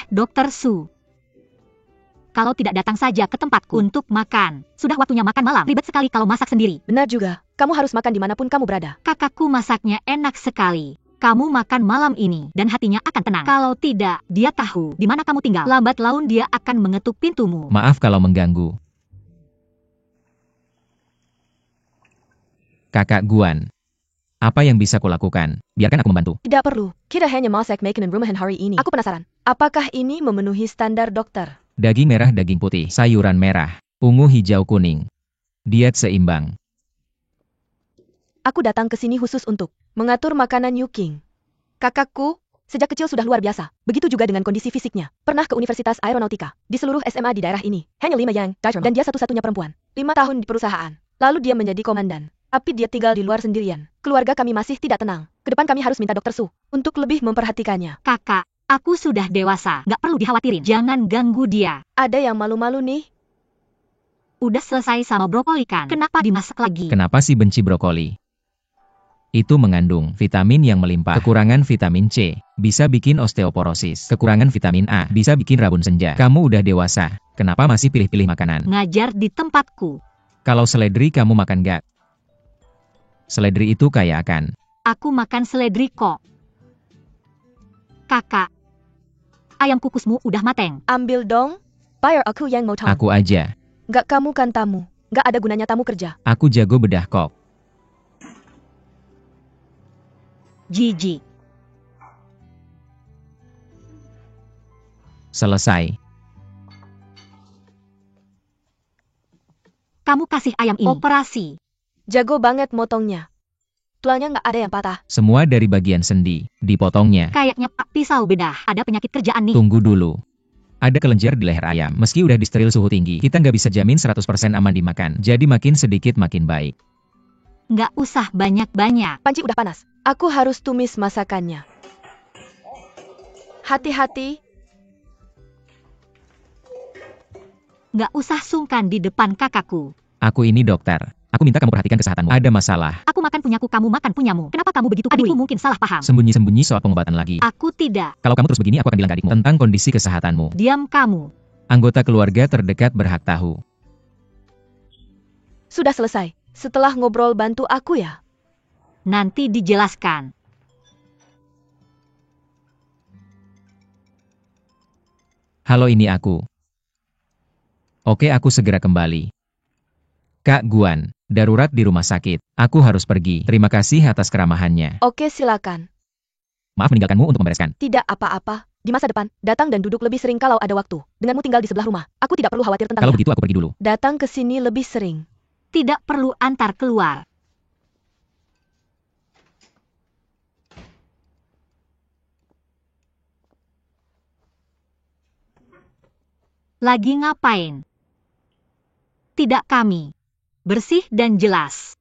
Dr. Su. Kalau tidak datang saja ke tempatku untuk makan. Sudah waktunya makan malam. Ribet sekali kalau masak sendiri. Benar juga. Kamu harus makan dimanapun kamu berada. Kakakku masaknya enak sekali. Kamu makan malam ini dan hatinya akan tenang. Kalau tidak, dia tahu di mana kamu tinggal. Lambat laun dia akan mengetuk pintumu. Maaf kalau mengganggu. Kakak Guan. Apa yang bisa kulakukan? Biarkan aku membantu. Tidak perlu. Kita hanya masak makanan rumahan hari ini. Aku penasaran. Apakah ini memenuhi standar dokter? Daging merah, daging putih, sayuran merah, ungu, hijau, kuning. Diet seimbang. Aku datang ke sini khusus untuk mengatur makanan Yuking. Kakakku, sejak kecil sudah luar biasa. Begitu juga dengan kondisi fisiknya. Pernah ke Universitas Aeronautika. Di seluruh SMA di daerah ini, hanya 5 yang diamond. Dan dia satu-satunya perempuan. 5 tahun di perusahaan. Lalu dia menjadi komandan. Tapi dia tinggal di luar sendirian. Keluarga kami masih tidak tenang. Kedepan kami harus minta Dr. Su untuk lebih memperhatikannya. Kakak, aku sudah dewasa. Gak perlu dikhawatirin. Jangan ganggu dia. Ada yang malu-malu nih. Udah selesai sama brokoli kan? Kenapa dimasak lagi? Kenapa sih benci brokoli? Itu mengandung vitamin yang melimpah. Kekurangan vitamin C bisa bikin osteoporosis. Kekurangan vitamin A bisa bikin rabun senja. Kamu udah dewasa. Kenapa masih pilih-pilih makanan? Ngajar di tempatku. Kalau seledri kamu makan gak? Seledri itu kaya akan. Aku makan seledri kok. Kakak, ayam kukusmu udah mateng. Ambil dong. Bayar aku yang motong. Aku aja. Gak, kamu kan tamu. Gak ada gunanya tamu kerja. Aku jago bedah kok. Jijik. Selesai. Kamu kasih ayam ini operasi. Jago banget motongnya. Tulangnya nggak ada yang patah. Semua dari bagian sendi, dipotongnya. Kayaknya Pak Pisau bedah. Ada penyakit kerjaan nih. Tunggu dulu. Ada kelenjar di leher ayam. Meski udah disteril suhu tinggi, kita nggak bisa jamin 100% aman dimakan. Jadi makin sedikit makin baik. Nggak usah banyak-banyak. Panci udah panas. Aku harus tumis masakannya. Hati-hati. Nggak usah sungkan di depan kakakku. Aku ini dokter. Aku minta kamu perhatikan kesehatanmu. Ada masalah. Aku makan punyaku, kamu makan punyamu. Kenapa kamu begitu peduli? Adikku mungkin salah paham. Sembunyi-sembunyi soal pengobatan lagi. Aku tidak. Kalau kamu terus begini, aku akan bilang ke adikmu tentang kondisi kesehatanmu. Diam kamu. Anggota keluarga terdekat berhak tahu. Sudah selesai. Setelah ngobrol bantu aku ya. Nanti dijelaskan. Halo, ini aku. Oke, aku segera kembali. Kak Guan, darurat di rumah sakit. Aku harus pergi. Terima kasih atas keramahannya. Oke, silakan. Maaf meninggalkanmu untuk membereskan. Tidak apa-apa. Di masa depan, datang dan duduk lebih sering kalau ada waktu. Denganmu tinggal di sebelah rumah. Aku tidak perlu khawatir tentang Kalau begitu aku pergi dulu. Datang ke sini lebih sering. Tidak perlu antar keluar. Lagi ngapain? Tidak kami. Bersih dan jelas.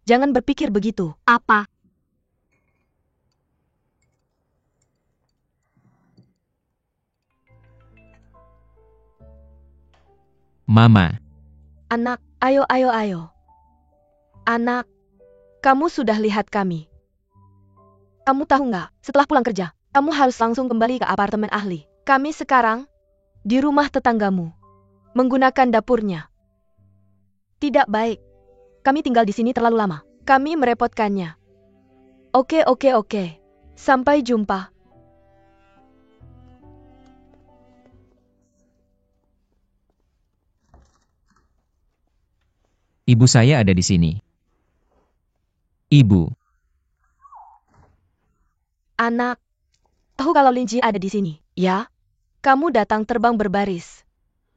Jangan berpikir begitu. Apa? Mama. Anak, ayo. Anak, kamu sudah lihat kami. Kamu tahu nggak, setelah pulang kerja, kamu harus langsung kembali ke apartemen ahli. Kami sekarang di rumah tetanggamu, menggunakan dapurnya. Tidak baik. Kami tinggal di sini terlalu lama. Kami merepotkannya. Oke. Sampai jumpa. Ibu saya ada di sini. Ibu. Anak, tahu kalau Linji ada di sini? Ya? Kamu datang terbang berbaris.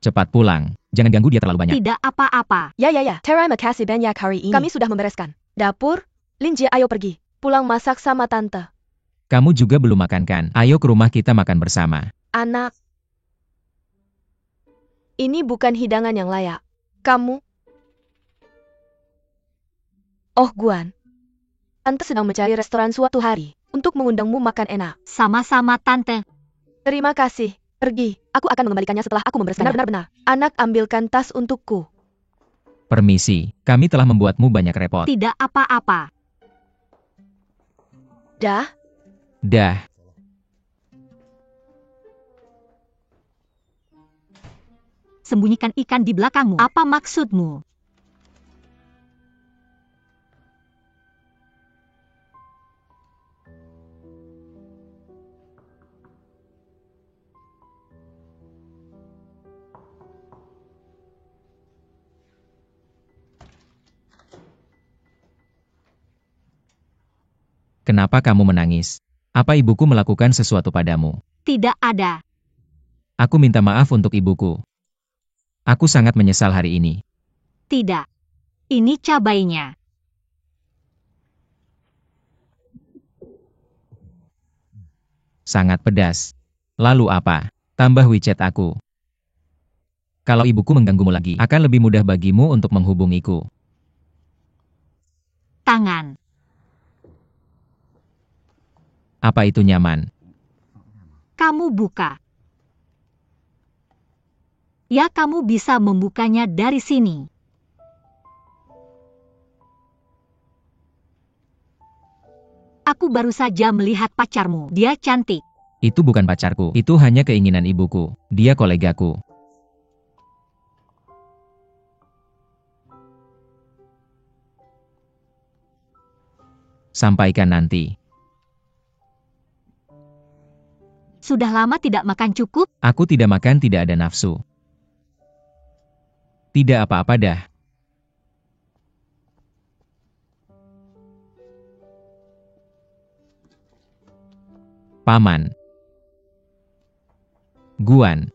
Cepat pulang. Jangan ganggu dia terlalu banyak. Tidak apa-apa. Ya. Terima kasih banyak hari ini. Kami sudah membereskan. Dapur, Linji ayo pergi. Pulang masak sama tante. Kamu juga belum makan kan? Ayo ke rumah kita makan bersama. Anak, ini bukan hidangan yang layak. Kamu Oh Guan, Tante sedang mencari restoran suatu hari untuk mengundangmu makan enak. Sama-sama Tante. Terima kasih. Pergi, aku akan mengembalikannya setelah aku membereskannya. Benar-benar. Anak, ambilkan tas untukku. Permisi, kami telah membuatmu banyak repot. Tidak apa-apa. Dah, Dah, Sembunyikan ikan di belakangmu. Apa maksudmu? kenapa kamu menangis? Apa ibuku melakukan sesuatu padamu? Tidak ada. Aku minta maaf untuk ibuku. Aku sangat menyesal hari ini. Tidak. Ini cabainya. Sangat pedas. Lalu apa? Tambah WeChat aku. Kalau ibuku mengganggumu lagi, akan lebih mudah bagimu untuk menghubungiku. Tangan. Apa itu nyaman? Kamu buka. Ya, kamu bisa membukanya dari sini. Aku baru saja melihat pacarmu. Dia cantik. Itu bukan pacarku, itu hanya keinginan ibuku. Dia kolegaku. Sampaikan nanti. Sudah lama tidak makan cukup? Aku tidak makan, tidak ada nafsu. Tidak apa-apa dah. Paman. Guan.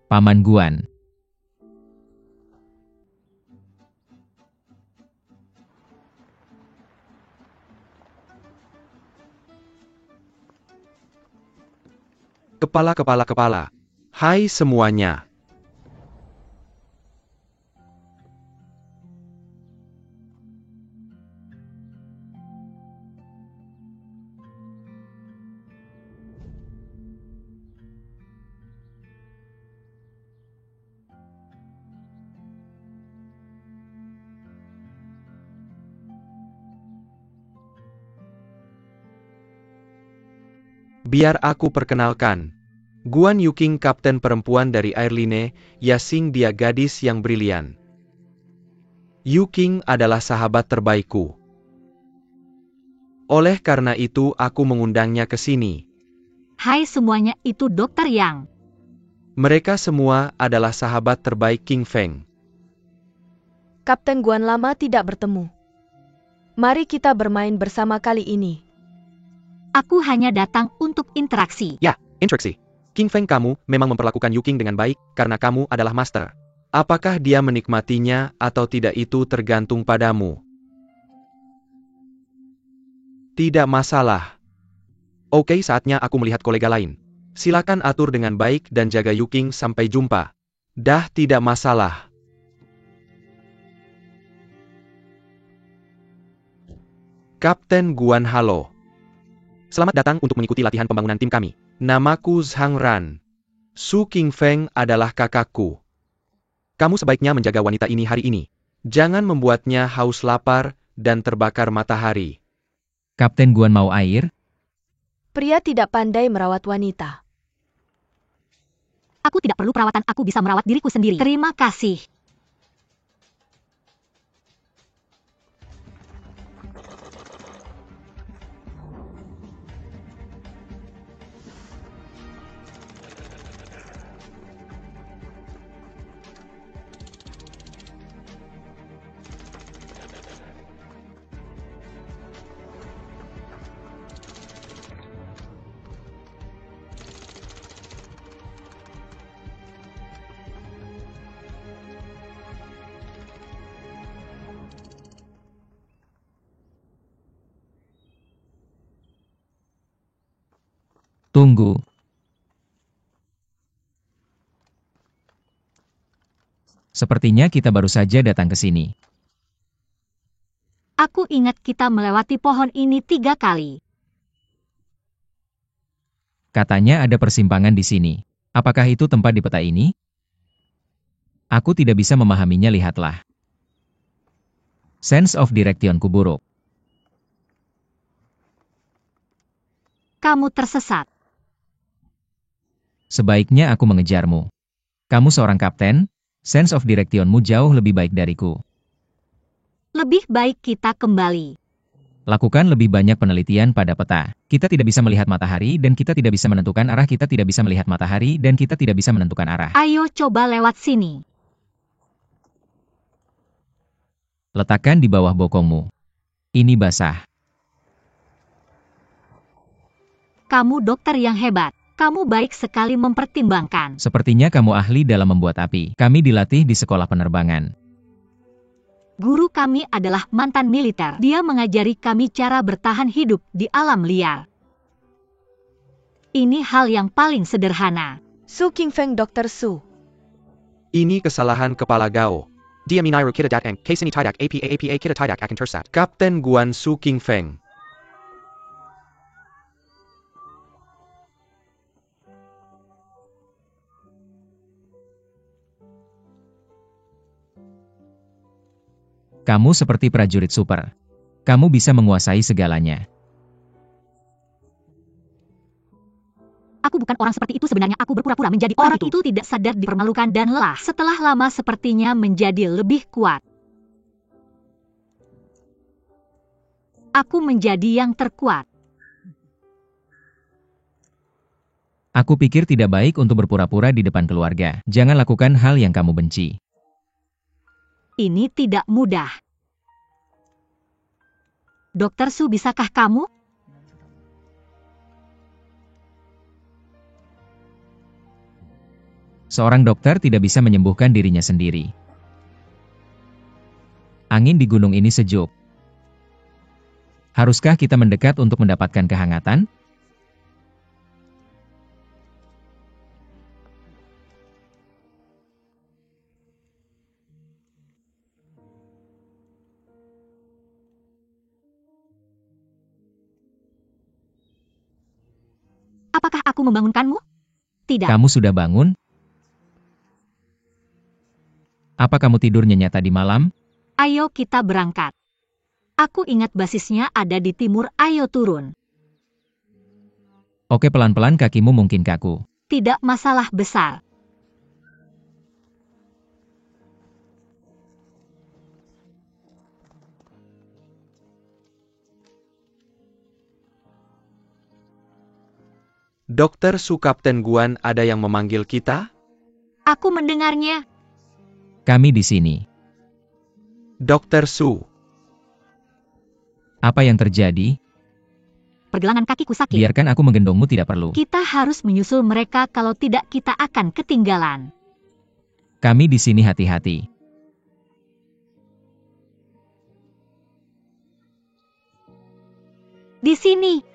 Paman Guan. Kepala. Hai semuanya. Biar aku perkenalkan. Guan Yuking, kapten perempuan dari Airline, Yasing, dia gadis yang brilian. Yuking adalah sahabat terbaikku. Oleh karena itu aku mengundangnya ke sini. Hai semuanya, itu Dokter Yang. Mereka semua adalah sahabat terbaik King Feng. Kapten Guan lama tidak bertemu. Mari kita bermain bersama kali ini. Aku hanya datang untuk interaksi. Ya, interaksi. King Feng, kamu memang memperlakukan Yuking dengan baik karena kamu adalah master. Apakah dia menikmatinya atau tidak itu tergantung padamu. Tidak masalah. Oke, saatnya aku melihat kolega lain. Silakan atur dengan baik dan jaga Yuking, sampai jumpa. Dah, tidak masalah. Kapten Guan, halo. Selamat datang untuk mengikuti latihan pembangunan tim kami. Namaku Zhang Ran. Su King Feng adalah kakakku. Kamu sebaiknya menjaga wanita ini hari ini. Jangan membuatnya haus lapar dan terbakar matahari. Kapten Guan mau air? Pria tidak pandai merawat wanita. Aku tidak perlu perawatan, aku bisa merawat diriku sendiri. Terima kasih. Tunggu. Sepertinya kita baru saja datang ke sini. Aku ingat kita melewati pohon ini 3 kali. Katanya ada persimpangan di sini. Apakah itu tempat di peta ini? Aku tidak bisa memahaminya, lihatlah. Sense of directionku buruk. Kamu tersesat. Sebaiknya aku mengejarmu. Kamu seorang kapten, sense of directionmu jauh lebih baik dariku. Lebih baik kita kembali. Lakukan lebih banyak penelitian pada peta. Kita tidak bisa melihat matahari dan kita tidak bisa menentukan arah. Kita tidak bisa melihat matahari dan kita tidak bisa menentukan arah. Ayo coba lewat sini. Letakkan di bawah bokongmu. Ini basah. Kamu dokter yang hebat. Kamu baik sekali mempertimbangkan. Sepertinya kamu ahli dalam membuat api. Kami dilatih di sekolah penerbangan. Guru kami adalah mantan militer. Dia mengajari kami cara bertahan hidup di alam liar. Ini hal yang paling sederhana. Su Qingfeng, Dr. Su. Ini kesalahan kepala Gao. Dia minairu kita datang, kesini tidak apa kita tidak akan tersesat. Kapten Guan Su Qingfeng. Kamu seperti prajurit super. Kamu bisa menguasai segalanya. Aku bukan orang seperti itu sebenarnya. Aku berpura-pura menjadi orang itu tidak sadar dipermalukan dan lelah. Setelah lama sepertinya menjadi lebih kuat. Aku menjadi yang terkuat. Aku pikir tidak baik untuk berpura-pura di depan keluarga. Jangan lakukan hal yang kamu benci. Ini tidak mudah. Dokter Su, bisakah kamu? Seorang dokter tidak bisa menyembuhkan dirinya sendiri. Angin di gunung ini sejuk. Haruskah kita mendekat untuk mendapatkan kehangatan? Apakah aku membangunkanmu? Tidak. Kamu sudah bangun? Apa kamu tidur nyenyak tadi malam? Ayo kita berangkat. Aku ingat basisnya ada di timur. Ayo turun. Oke, pelan-pelan, kakimu mungkin kaku. Tidak masalah besar. Dokter Su, Kapten Guan, ada yang memanggil kita? Aku mendengarnya. Kami di sini. Dokter Su. Apa yang terjadi? Pergelangan kakiku sakit. Biarkan aku menggendongmu, tidak perlu. Kita harus menyusul mereka, kalau tidak kita akan ketinggalan. Kami di sini, hati-hati. Di sini.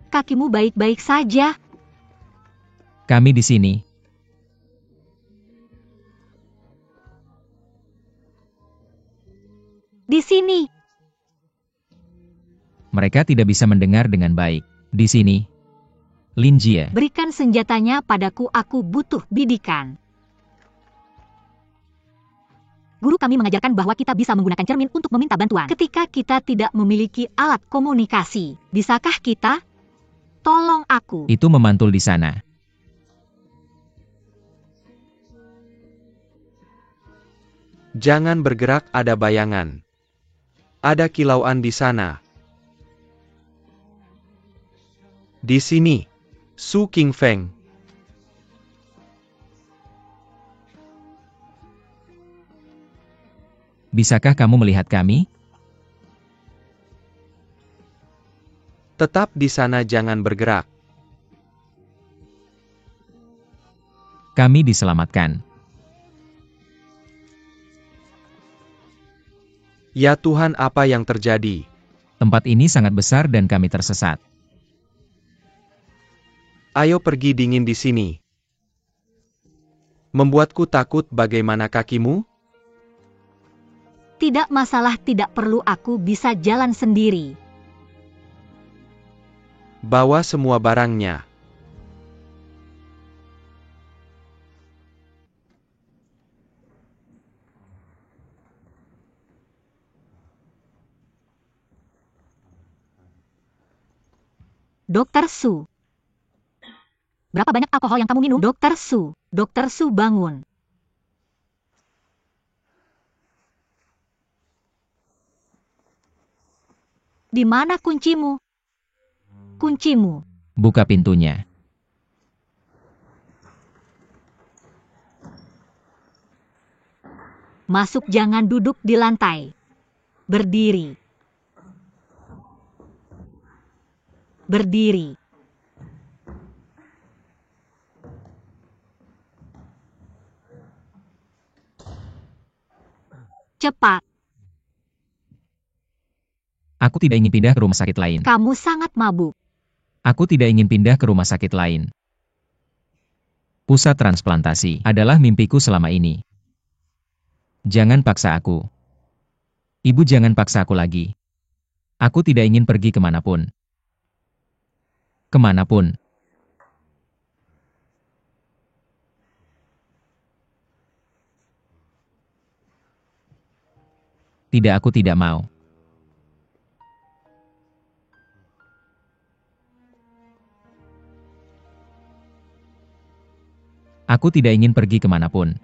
Kakimu baik-baik saja. Kami di sini. Di sini. Mereka tidak bisa mendengar dengan baik. Di sini. Lin Jie. Berikan senjatanya padaku, aku butuh bidikan. Guru kami mengajarkan bahwa kita bisa menggunakan cermin untuk meminta bantuan ketika kita tidak memiliki alat komunikasi. Bisakah kita? Tolong aku. Itu memantul di sana. Jangan bergerak, ada bayangan. Ada kilauan di sana. Di sini. Su Qingfeng. Bisakah kamu melihat kami? Tetap di sana, jangan bergerak. Kami diselamatkan. Ya Tuhan, apa yang terjadi? Tempat ini sangat besar dan kami tersesat. Ayo pergi, dingin di sini. Membuatku takut. Bagaimana kakimu? Tidak masalah, tidak perlu, aku bisa jalan sendiri. Bawa semua barangnya. Dokter Su. Berapa banyak alkohol yang kamu minum? Dokter Su. Dokter Su bangun. Di mana kuncimu? Kuncimu. Buka pintunya. Masuk, jangan duduk di lantai. Berdiri. Berdiri. Cepat. Aku tidak ingin pindah ke rumah sakit lain. Kamu sangat mabuk. Aku tidak ingin pindah ke rumah sakit lain. Pusat transplantasi adalah mimpiku selama ini. Jangan paksa aku. Ibu, jangan paksa aku lagi. Aku tidak ingin pergi kemanapun. Kemanapun. Tidak, aku tidak mau. Aku tidak ingin pergi kemanapun.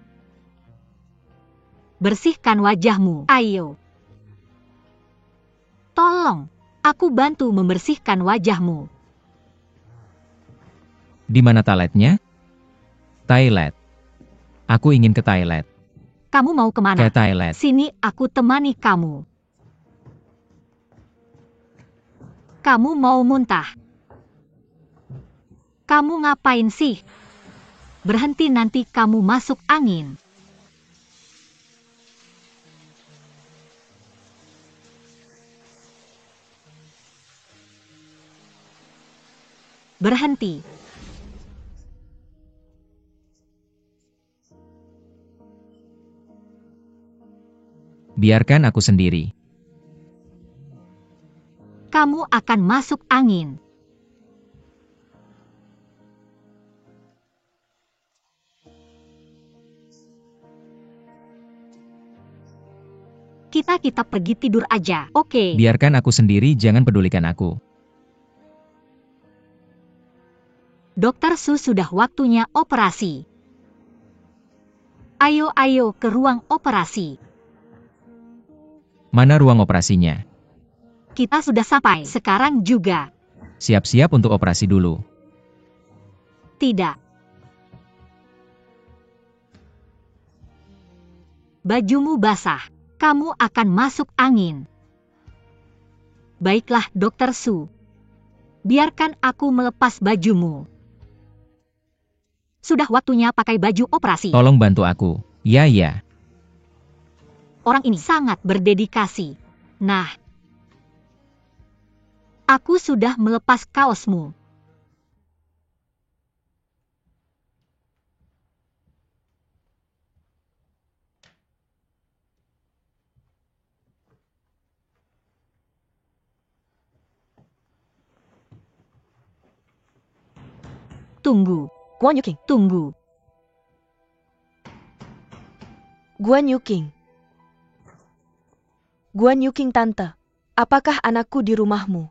Bersihkan wajahmu. Ayo. Tolong. Aku bantu membersihkan wajahmu. Di mana toiletnya? Toilet. Aku ingin ke toilet. Kamu mau kemana? Ke toilet. Sini, aku temani kamu. Kamu mau muntah? Kamu ngapain sih? Berhenti, nanti kamu masuk angin. Berhenti. Biarkan aku sendiri. Kamu akan masuk angin. Kita pergi tidur aja, oke? Biarkan aku sendiri, jangan pedulikan aku. Dokter Su, sudah waktunya operasi. Ayo ke ruang operasi. Mana ruang operasinya? Kita sudah sampai sekarang juga. Siap-siap untuk operasi dulu. Tidak. Bajumu basah. Kamu akan masuk angin. Baiklah, Dokter Su. Biarkan aku melepas bajumu. Sudah waktunya pakai baju operasi. Tolong bantu aku. Ya. Orang ini sangat berdedikasi. Nah, aku sudah melepas kaosmu. Tunggu. Guan Yuking. Tunggu. Guan Yuking. Guan Yuking, tante. Apakah anakku di rumahmu?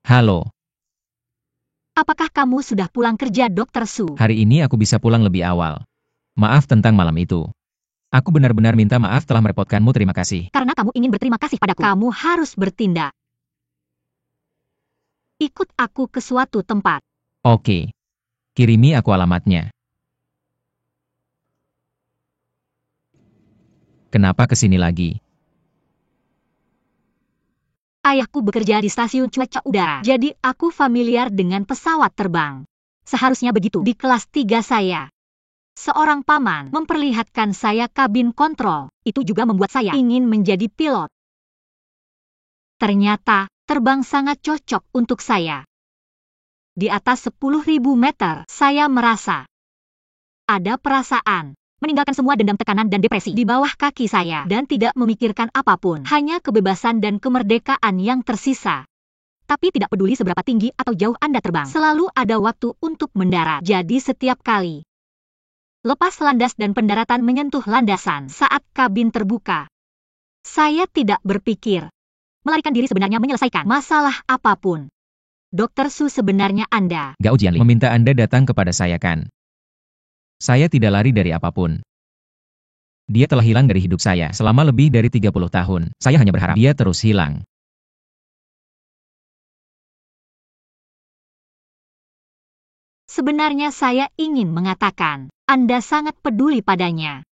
Halo, Apakah kamu sudah pulang kerja, Dr. Su? hari ini aku bisa pulang lebih awal. Maaf tentang malam itu. Aku benar-benar minta maaf telah merepotkanmu, terima kasih. Karena kamu ingin berterima kasih padaku, kamu harus bertindak. Ikut aku ke suatu tempat. Oke. Kirimi aku alamatnya. Kenapa kesini lagi? Ayahku bekerja di stasiun cuaca udara, jadi aku familiar dengan pesawat terbang. Seharusnya begitu di kelas 3 saya. Seorang paman memperlihatkan saya kabin kontrol. Itu juga membuat saya ingin menjadi pilot. Ternyata, terbang sangat cocok untuk saya. Di atas 10.000 meter, saya merasa ada perasaan meninggalkan semua dendam, tekanan, dan depresi di bawah kaki saya dan tidak memikirkan apapun, hanya kebebasan dan kemerdekaan yang tersisa. Tapi tidak peduli seberapa tinggi atau jauh Anda terbang, selalu ada waktu untuk mendarat. Jadi setiap kali lepas landas dan pendaratan menyentuh landasan saat kabin terbuka, saya tidak berpikir melarikan diri, sebenarnya menyelesaikan masalah apapun. Dr. Su, sebenarnya Anda Gao Jianli meminta Anda datang kepada saya, kan? Saya tidak lari dari apapun. Dia telah hilang dari hidup saya selama lebih dari 30 tahun. Saya hanya berharap dia terus hilang. Sebenarnya saya ingin mengatakan, Anda sangat peduli padanya.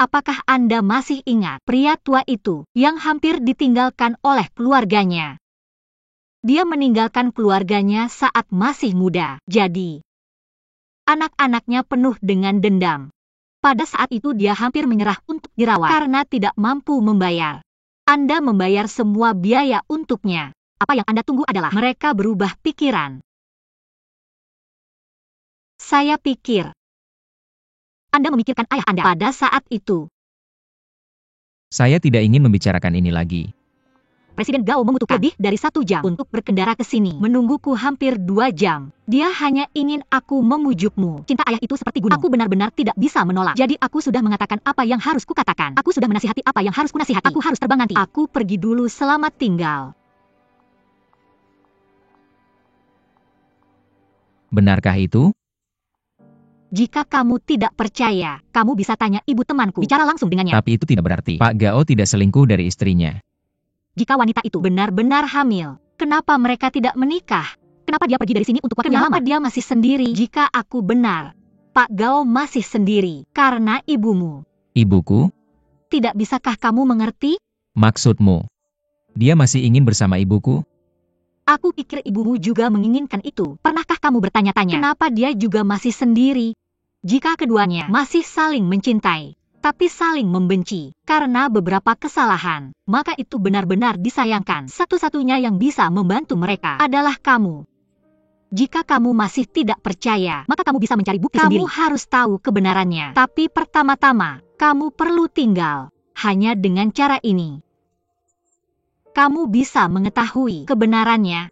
Apakah Anda masih ingat pria tua itu yang hampir ditinggalkan oleh keluarganya? Dia meninggalkan keluarganya saat masih muda, jadi anak-anaknya penuh dengan dendam. Pada saat itu dia hampir menyerah untuk dirawat karena tidak mampu membayar. Anda membayar semua biaya untuknya. Apa yang Anda tunggu adalah mereka berubah pikiran. Saya pikir Anda memikirkan ayah Anda pada saat itu. Saya tidak ingin membicarakan ini lagi. Presiden Gao membutuhkan lebih dari 1 jam untuk berkendara ke sini. Menungguku hampir 2 jam. Dia hanya ingin aku memujukmu. Cinta ayah itu seperti gunung. Aku benar-benar tidak bisa menolak. Jadi aku sudah mengatakan apa yang harus kukatakan. Aku sudah menasihati apa yang harus kunasihati. Aku harus terbang nanti. Aku pergi dulu, selamat tinggal. Benarkah itu? Jika kamu tidak percaya, kamu bisa tanya ibu temanku. Bicara langsung dengannya. Tapi itu tidak berarti Pak Gao tidak selingkuh dari istrinya. Jika wanita itu benar-benar hamil, kenapa mereka tidak menikah? Kenapa dia pergi dari sini untuk waktu yang lama? Kenapa dia masih sendiri? Jika aku benar, Pak Gao masih sendiri karena ibumu. Ibuku? Tidak bisakah kamu mengerti? Maksudmu, dia masih ingin bersama ibuku? Aku pikir ibumu juga menginginkan itu. Pernahkah kamu bertanya-tanya kenapa dia juga masih sendiri? Jika keduanya masih saling mencintai, tapi saling membenci karena beberapa kesalahan, maka itu benar-benar disayangkan. Satu-satunya yang bisa membantu mereka adalah kamu. Jika kamu masih tidak percaya, maka kamu bisa mencari bukti sendiri. Kamu harus tahu kebenarannya. Tapi pertama-tama, kamu perlu tinggal. Hanya dengan cara ini, kamu bisa mengetahui kebenarannya.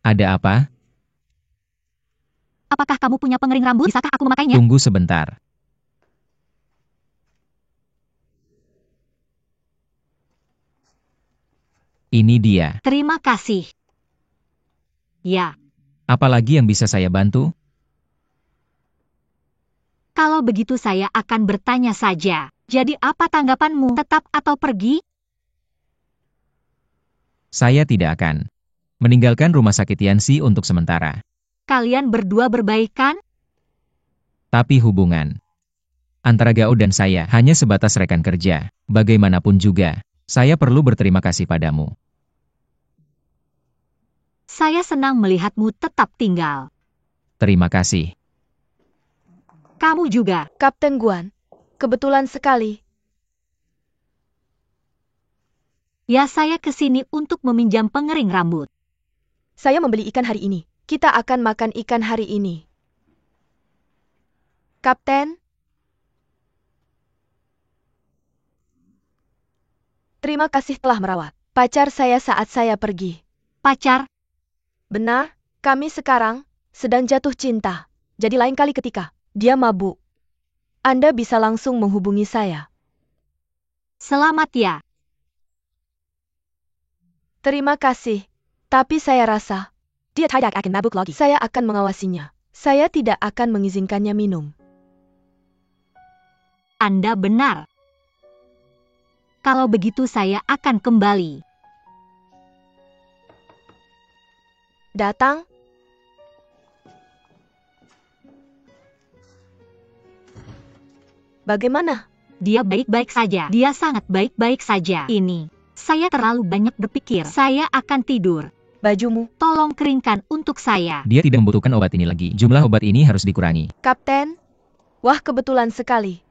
Ada apa? Apakah kamu punya pengering rambut? Bisakah aku memakainya? Tunggu sebentar. Ini dia. Terima kasih. Ya, Apalagi yang bisa saya bantu? kalau begitu saya akan bertanya saja. Jadi apa tanggapanmu? Tetap atau pergi? Saya tidak akan meninggalkan rumah sakit Yanxi untuk sementara. Kalian berdua berbaikan? Tapi hubungan antara Gao dan saya hanya sebatas rekan kerja. Bagaimanapun juga, saya perlu berterima kasih padamu. Saya senang melihatmu tetap tinggal. Terima kasih. Kamu juga. Kapten Guan, kebetulan sekali. Ya, saya ke sini untuk meminjam pengering rambut. Saya membeli ikan hari ini. Kita akan makan ikan hari ini. Kapten? Terima kasih telah merawat pacar saya saat saya pergi. Pacar? Benar, kami sekarang sedang jatuh cinta. Jadi lain kali ketika dia mabuk, Anda bisa langsung menghubungi saya. Selamat ya. Terima kasih. Tapi saya rasa dia tidak akan mabuk lagi. Saya akan mengawasinya. Saya tidak akan mengizinkannya minum. Anda benar. Kalau begitu saya akan kembali. Datang? Bagaimana? Dia baik-baik saja. Dia sangat baik-baik saja. Ini, saya terlalu banyak berpikir. Saya akan tidur. Bajumu. Tolong keringkan untuk saya. Dia tidak membutuhkan obat ini lagi. Jumlah obat ini harus dikurangi. Kapten? Wah, kebetulan sekali.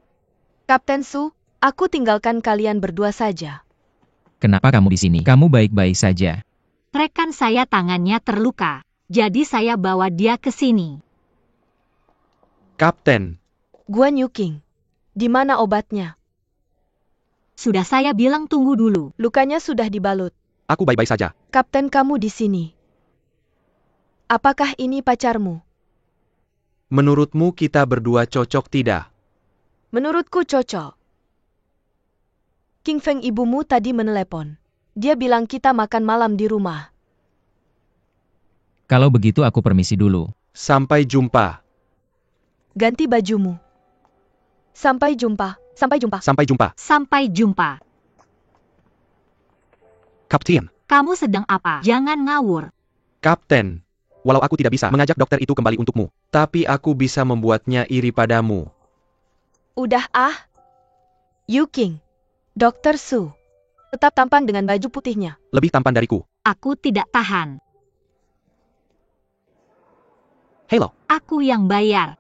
Kapten Su, aku tinggalkan kalian berdua saja. Kenapa kamu di sini? Kamu baik-baik saja. Rekan saya tangannya terluka. Jadi saya bawa dia ke sini. Kapten, Guan Yuking. Di mana obatnya? Sudah saya bilang tunggu dulu. Lukanya sudah dibalut. aku baik-baik saja. Kapten, kamu di sini. Apakah ini pacarmu? Menurutmu kita berdua cocok tidak? Menurutku cocok. King Feng, ibumu tadi menelepon. Dia bilang kita makan malam di rumah. Kalau begitu aku permisi dulu. Sampai jumpa. Ganti bajumu. Sampai jumpa. Sampai jumpa. Sampai jumpa. Sampai jumpa. Kapten. Kamu sedang apa? Jangan ngawur. Kapten. Walau aku tidak bisa mengajak dokter itu kembali untukmu, tapi aku bisa membuatnya iri padamu. Udah ah. Yuking. Dr. Su. Tetap tampan dengan baju putihnya. Lebih tampan dariku. Aku tidak tahan. Halo, Aku yang bayar.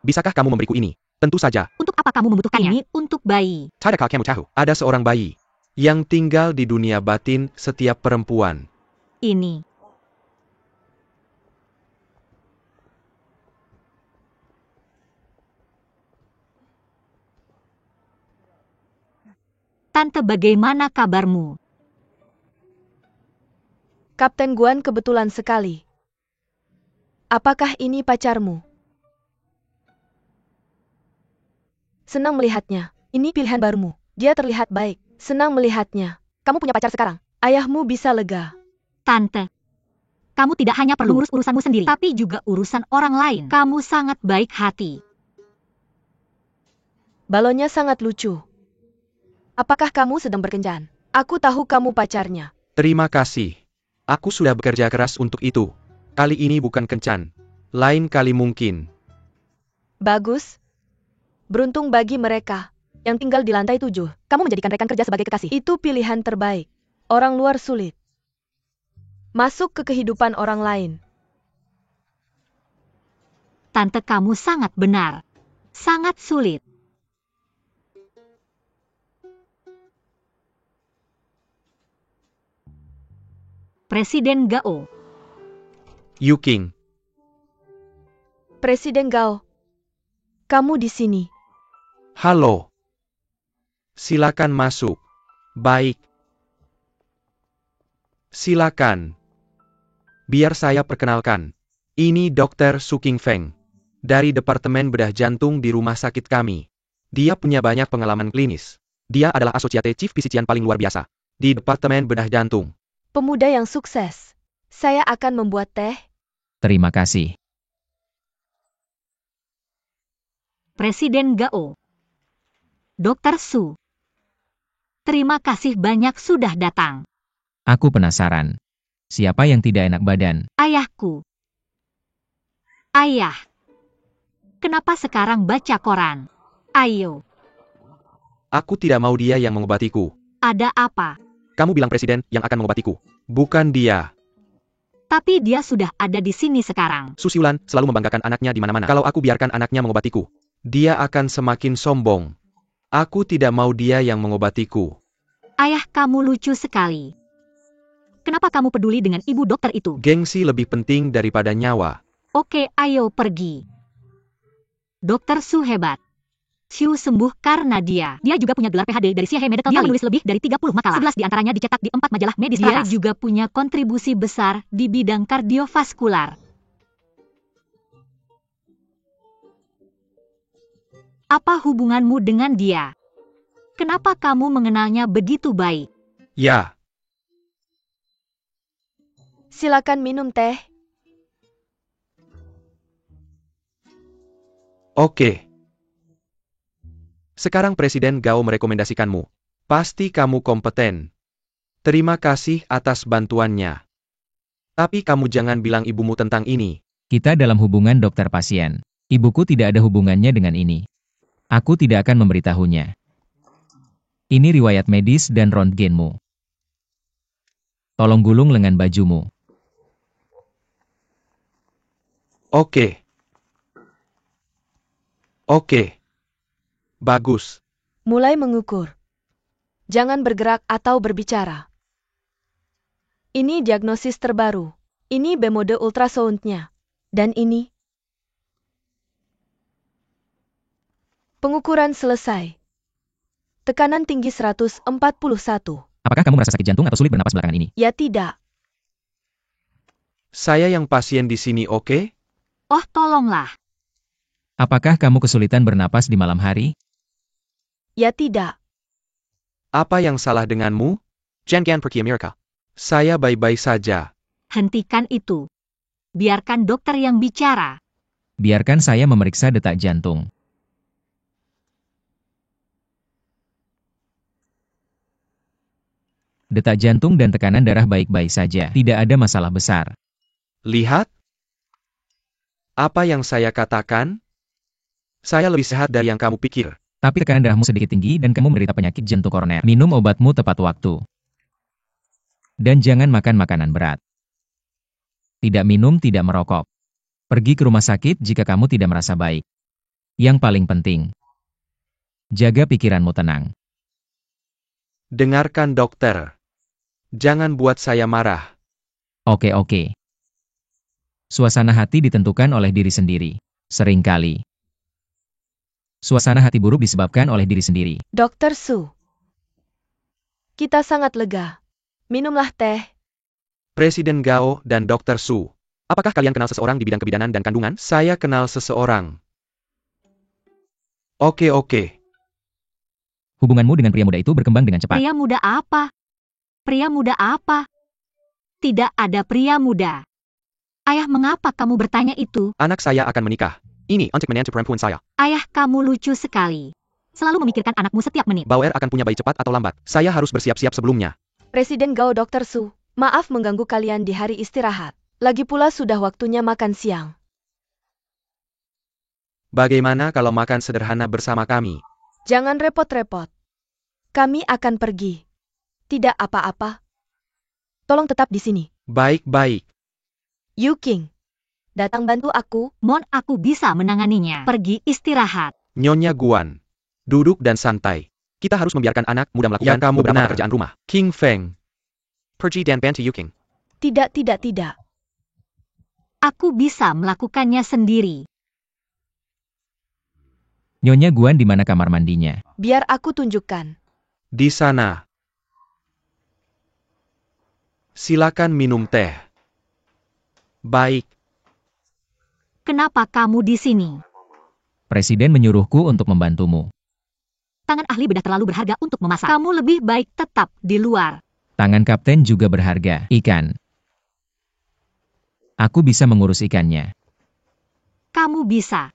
bisakah kamu memberiku ini? Tentu saja. Untuk apa kamu membutuhkannya? Ini untuk bayi. Tidakkah kamu tahu? Ada seorang bayi yang tinggal di dunia batin setiap perempuan. Ini. Tante, bagaimana kabarmu? Kapten Guan, kebetulan sekali. Apakah ini pacarmu? Senang melihatnya. Ini pilihan barumu. Dia terlihat baik. Senang melihatnya. Kamu punya pacar sekarang. Ayahmu bisa lega. Tante, kamu tidak hanya perlu urus urusanmu sendiri, tapi juga urusan orang lain. Kamu sangat baik hati. Balonnya sangat lucu. Apakah kamu sedang berkencan? Aku tahu kamu pacarnya. Terima kasih. Aku sudah bekerja keras untuk itu. Kali ini bukan kencan. Lain kali mungkin. Bagus. Beruntung bagi mereka yang tinggal di lantai 7. Kamu menjadikan rekan kerja sebagai kekasih. Itu pilihan terbaik. Orang luar sulit masuk ke kehidupan orang lain. Tante, kamu sangat benar. Sangat sulit. Presiden Gao. Yuking, Presiden Gao, kamu di sini. halo. Silakan masuk. Baik. Silakan. Biar saya perkenalkan. Ini Dr. Su King Feng. Dari Departemen Bedah Jantung di rumah sakit kami. Dia punya banyak pengalaman klinis. Dia adalah Asosiate Chief Physician paling luar biasa di Departemen Bedah Jantung. Pemuda yang sukses. Saya akan membuat teh. Terima kasih. Presiden Gao. Dr. Su. Terima kasih banyak sudah datang. Aku penasaran. Siapa yang tidak enak badan? Ayahku. Ayah. Kenapa sekarang baca koran? Ayo. Aku tidak mau dia yang mengobatiku. Ada apa? Kamu bilang presiden yang akan mengobatiku. Bukan dia. Tapi dia sudah ada di sini sekarang. Susiulan selalu membanggakan anaknya di mana-mana. Kalau aku biarkan anaknya mengobatiku, dia akan semakin sombong. Aku tidak mau dia yang mengobatiku. Ayah kamu lucu sekali. Kenapa kamu peduli dengan ibu dokter itu? Gengsi lebih penting daripada nyawa. Oke, ayo pergi. Dokter Su hebat. Xiu sembuh karena dia. Dia juga punya gelar PhD dari Xie Medical. Dia menulis lebih dari 30 makalah. 11 diantaranya dicetak di 4 majalah medis teratas. Dia juga punya kontribusi besar di bidang kardiovaskular. Apa hubunganmu dengan dia? Kenapa kamu mengenalnya begitu baik? Ya, Silakan minum teh. oke. Sekarang Presiden Gao merekomendasikanmu. Pasti kamu kompeten. Terima kasih atas bantuannya. Tapi kamu jangan bilang ibumu tentang ini. Kita dalam hubungan dokter pasien. Ibuku tidak ada hubungannya dengan ini. Aku tidak akan memberitahunya. Ini riwayat medis dan röntgenmu. Tolong gulung lengan bajumu. Oke. Oke. Bagus. Mulai mengukur. Jangan bergerak atau berbicara. Ini diagnosis terbaru. Ini B-mode ultrasound-nya. Dan ini. Pengukuran selesai. Tekanan tinggi 141. Apakah kamu merasa sakit jantung atau sulit bernapas belakangan ini? Ya tidak. Saya yang pasien di sini, oke? Oh, tolonglah. Apakah kamu kesulitan bernapas di malam hari? Ya tidak. Apa yang salah denganmu? Jangan pergi Amerika. Saya baik-baik saja. Hentikan itu. Biarkan dokter yang bicara. Biarkan saya memeriksa detak jantung. Detak jantung dan tekanan darah baik-baik saja. Tidak ada masalah besar. Lihat. Apa yang saya katakan? Saya lebih sehat dari yang kamu pikir. Tapi tekanan darahmu sedikit tinggi dan kamu menderita penyakit jantung koroner. Minum obatmu tepat waktu. Dan jangan makan makanan berat. Tidak minum, tidak merokok. Pergi ke rumah sakit jika kamu tidak merasa baik. Yang paling penting, jaga pikiranmu tenang. Dengarkan dokter. Jangan buat saya marah. Oke. Suasana hati ditentukan oleh diri sendiri. Seringkali. Suasana hati buruk disebabkan oleh diri sendiri. Dokter Su. Kita sangat lega. Minumlah teh. Presiden Gao dan Dr. Su. Apakah kalian kenal seseorang di bidang kebidanan dan kandungan? Saya kenal seseorang. Oke. Hubunganmu dengan pria muda itu berkembang dengan cepat. Pria muda apa? Pria muda apa? Tidak ada pria muda. Ayah, mengapa kamu bertanya itu? Anak saya akan menikah. Ini untuk menantu perempuan saya. Ayah, kamu lucu sekali. Selalu memikirkan anakmu setiap menit. Bauer akan punya bayi cepat atau lambat. Saya harus bersiap-siap sebelumnya. Presiden Gao Dr. Su. Maaf mengganggu kalian di hari istirahat. Lagi pula sudah waktunya makan siang. Bagaimana kalau makan sederhana bersama kami? Jangan repot-repot. Kami akan pergi. Tidak apa-apa. Tolong tetap di sini. Baik. Yu King. Datang bantu aku. Mon, aku bisa menanganinya. Pergi istirahat. Nyonya Guan. Duduk dan santai. Kita harus membiarkan anak muda melakukan kamu beberapa pekerjaan rumah. King Feng. Pergi dan bantu Yu King. Tidak. Aku bisa melakukannya sendiri. Nyonya Guan di mana kamar mandinya? Biar aku tunjukkan. Di sana. Silakan minum teh. Baik. Kenapa kamu di sini? Presiden menyuruhku untuk membantumu. Tangan ahli bedah terlalu berharga untuk memasak. Kamu lebih baik tetap di luar. Tangan kapten juga berharga. Ikan. Aku bisa mengurus ikannya. Kamu bisa.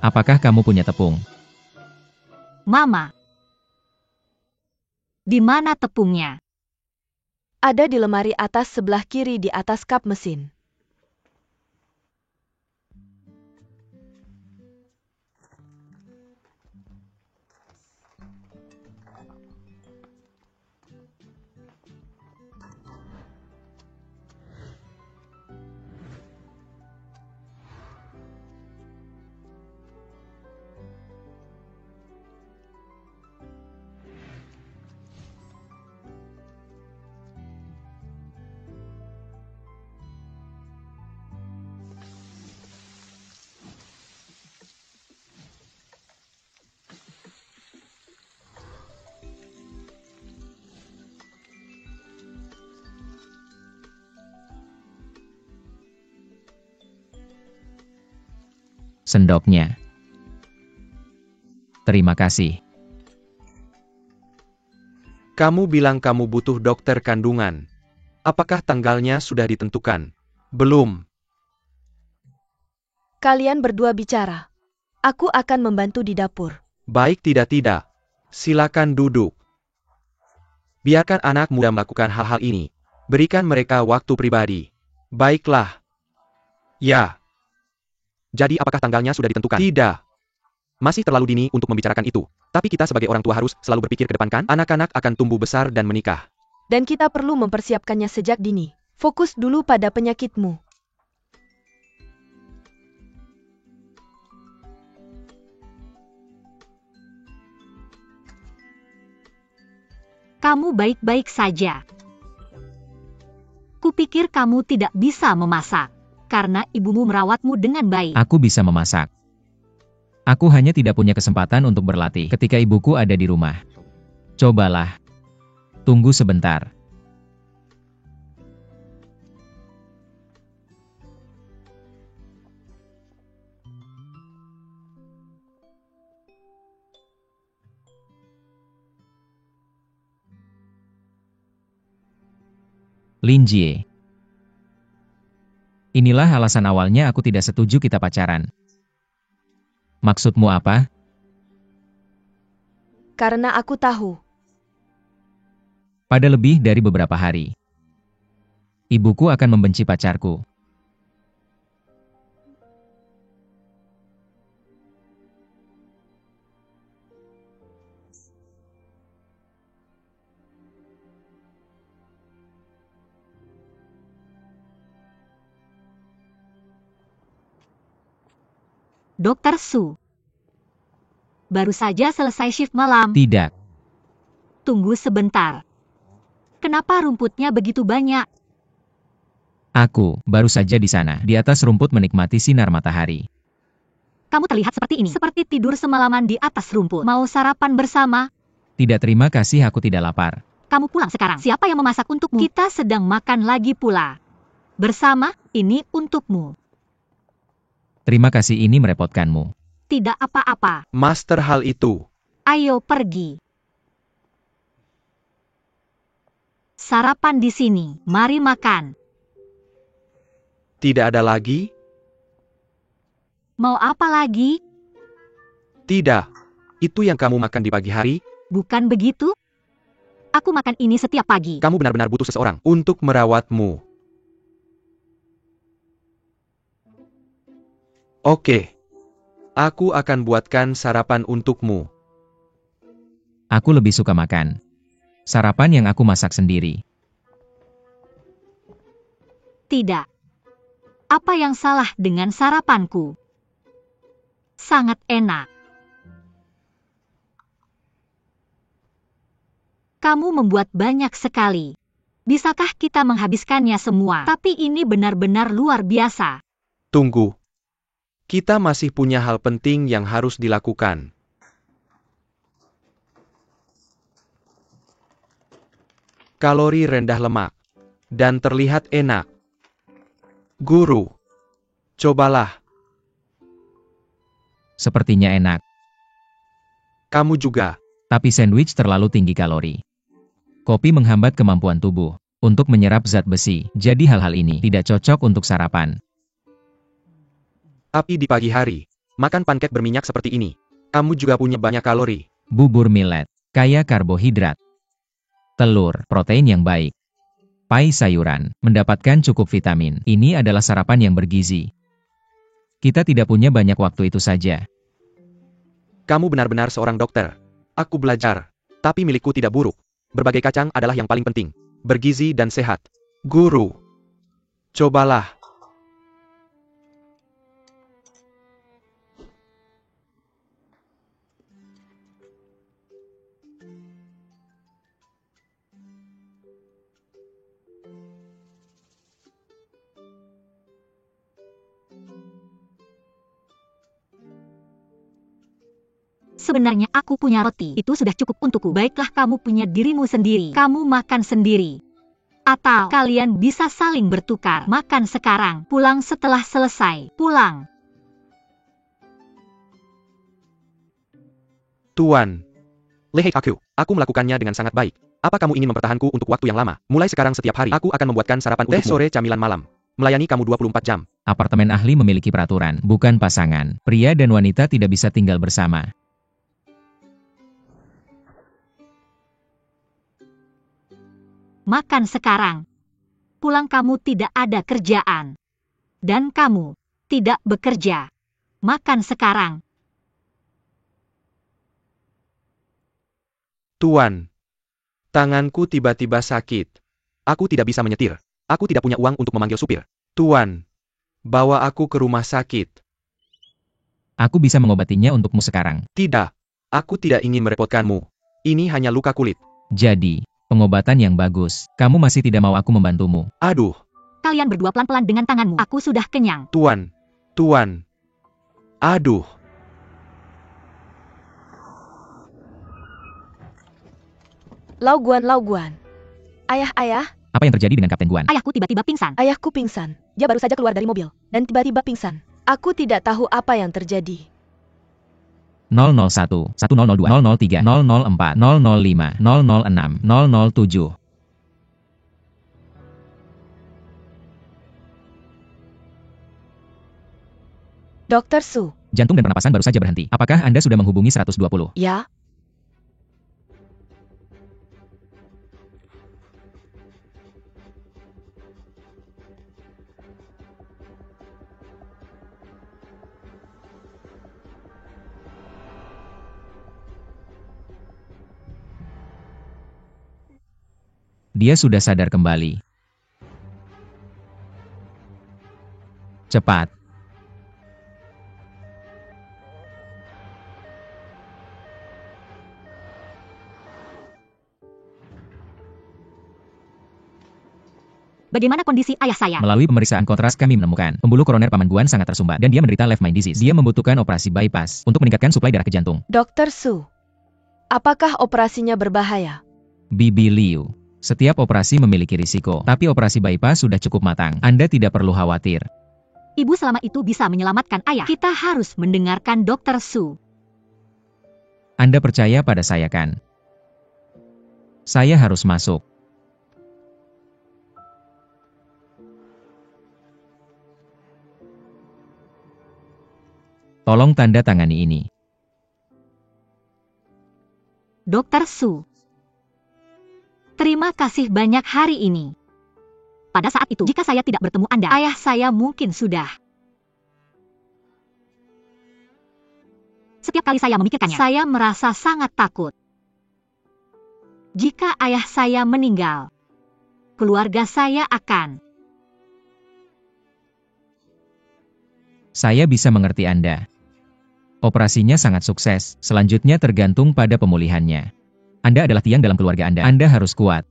Apakah kamu punya tepung? Mama. Di mana tepungnya? Ada di lemari atas sebelah kiri di atas kap mesin. Sendoknya. Terima kasih. Kamu bilang kamu butuh dokter kandungan. Apakah tanggalnya sudah ditentukan? Belum. Kalian berdua bicara. Aku akan membantu di dapur. Baik, tidak. Silakan duduk. Biarkan anak muda melakukan hal-hal ini. Berikan mereka waktu pribadi. Baiklah. Ya. Jadi apakah tanggalnya sudah ditentukan? Tidak. Masih terlalu dini untuk membicarakan itu. Tapi kita sebagai orang tua harus selalu berpikir ke depan, kan? Anak-anak akan tumbuh besar dan menikah. Dan kita perlu mempersiapkannya sejak dini. Fokus dulu pada penyakitmu. Kamu baik-baik saja. Kupikir kamu tidak bisa memasak, karena ibumu merawatmu dengan baik. Aku bisa memasak. Aku hanya tidak punya kesempatan untuk berlatih ketika ibuku ada di rumah. Cobalah. Tunggu sebentar. Lin Jie. Inilah alasan awalnya aku tidak setuju kita pacaran. Maksudmu apa? Karena aku tahu. Pada lebih dari beberapa hari, ibuku akan membenci pacarku. Dokter Su. Baru saja selesai shift malam. Tidak. Tunggu sebentar. Kenapa rumputnya begitu banyak? Aku baru saja di sana, di atas rumput menikmati sinar matahari. Kamu terlihat seperti ini. Seperti tidur semalaman di atas rumput. Mau sarapan bersama? Tidak, terima kasih, aku tidak lapar. Kamu pulang sekarang. Siapa yang memasak untukmu? Kita sedang makan lagi pula. Bersama, ini untukmu. Terima kasih, ini merepotkanmu. Tidak apa-apa. Master hal itu. Ayo pergi. Sarapan di sini. Mari makan. Tidak ada lagi? Mau apa lagi? Tidak. Itu yang kamu makan di pagi hari? Bukan begitu? Aku makan ini setiap pagi. Kamu benar-benar butuh seseorang untuk merawatmu. Oke. Aku akan buatkan sarapan untukmu. Aku lebih suka makan sarapan yang aku masak sendiri. Tidak. Apa yang salah dengan sarapanku? Sangat enak. Kamu membuat banyak sekali. Bisakah kita menghabiskannya semua? Tapi ini benar-benar luar biasa. Tunggu. Kita masih punya hal penting yang harus dilakukan. Kalori rendah lemak. Dan terlihat enak. Guru. Cobalah. Sepertinya enak. Kamu juga. Tapi sandwich terlalu tinggi kalori. Kopi menghambat kemampuan tubuh untuk menyerap zat besi, jadi hal-hal ini tidak cocok untuk sarapan. Tapi di pagi hari, Makan pancake berminyak seperti ini. Kamu juga punya banyak kalori. Bubur millet, kaya karbohidrat. Telur, protein yang baik. Pai sayuran, mendapatkan cukup vitamin. Ini adalah sarapan yang bergizi. Kita tidak punya banyak waktu itu saja. Kamu benar-benar seorang dokter. Aku belajar. Tapi milikku tidak buruk. Berbagai kacang adalah yang paling penting. Bergizi dan sehat. Guru. Cobalah. Sebenarnya aku punya roti, itu sudah cukup untukku. Baiklah, kamu punya dirimu sendiri. Kamu makan sendiri. Atau kalian bisa saling bertukar. Makan sekarang, pulang setelah selesai. Pulang. Tuan. Lihat aku melakukannya dengan sangat baik. Apa kamu ingin mempertahanku untuk waktu yang lama? Mulai sekarang setiap hari, aku akan membuatkan sarapan teh sore camilan malam. Melayani kamu 24 jam. Apartemen ahli memiliki peraturan, bukan pasangan. Pria dan wanita tidak bisa tinggal bersama. Makan sekarang. Pulang, kamu tidak ada kerjaan. Dan kamu tidak bekerja. Makan sekarang. Tuan. Tanganku tiba-tiba sakit. Aku tidak bisa menyetir. Aku tidak punya uang untuk memanggil supir. Tuan. Bawa aku ke rumah sakit. Aku bisa mengobatinya untukmu sekarang. Tidak. Aku tidak ingin merepotkanmu. Ini hanya luka kulit. Jadi, pengobatan yang bagus. Kamu masih tidak mau aku membantumu. Aduh. Kalian berdua pelan-pelan dengan tanganmu. Aku sudah kenyang. Tuan. Tuan. Aduh. Lauguan. Ayah. Apa yang terjadi dengan Kapten Guan? Ayahku tiba-tiba pingsan. Ayahku pingsan. Dia baru saja keluar dari mobil. Dan tiba-tiba pingsan. Aku tidak tahu apa yang terjadi. 001, 1002, 003, 004, 005, 006, 007. Dokter Su. Jantung dan pernapasan baru saja berhenti. Apakah Anda sudah menghubungi 120? Ya. Dia sudah sadar kembali. Cepat. Bagaimana kondisi ayah saya? Melalui pemeriksaan kontras kami menemukan pembuluh koroner Paman Guan sangat tersumbat dan dia menderita left main disease. Dia membutuhkan operasi bypass untuk meningkatkan suplai darah ke jantung. Dokter Su. Apakah operasinya berbahaya? Bibi Liu. Setiap operasi memiliki risiko, tapi operasi bypass sudah cukup matang. Anda tidak perlu khawatir. Ibu selama itu bisa menyelamatkan ayah. Kita harus mendengarkan Dokter Su. Anda percaya pada saya kan? Saya harus masuk. Tolong tanda tangani ini. Dokter Su. Terima kasih banyak hari ini. Pada saat itu, jika saya tidak bertemu Anda, ayah saya mungkin sudah. Setiap kali saya memikirkannya, saya merasa sangat takut. Jika ayah saya meninggal, keluarga saya akan... Saya bisa mengerti Anda. Operasinya sangat sukses, selanjutnya tergantung pada pemulihannya. Anda adalah tiang dalam keluarga Anda. Anda harus kuat.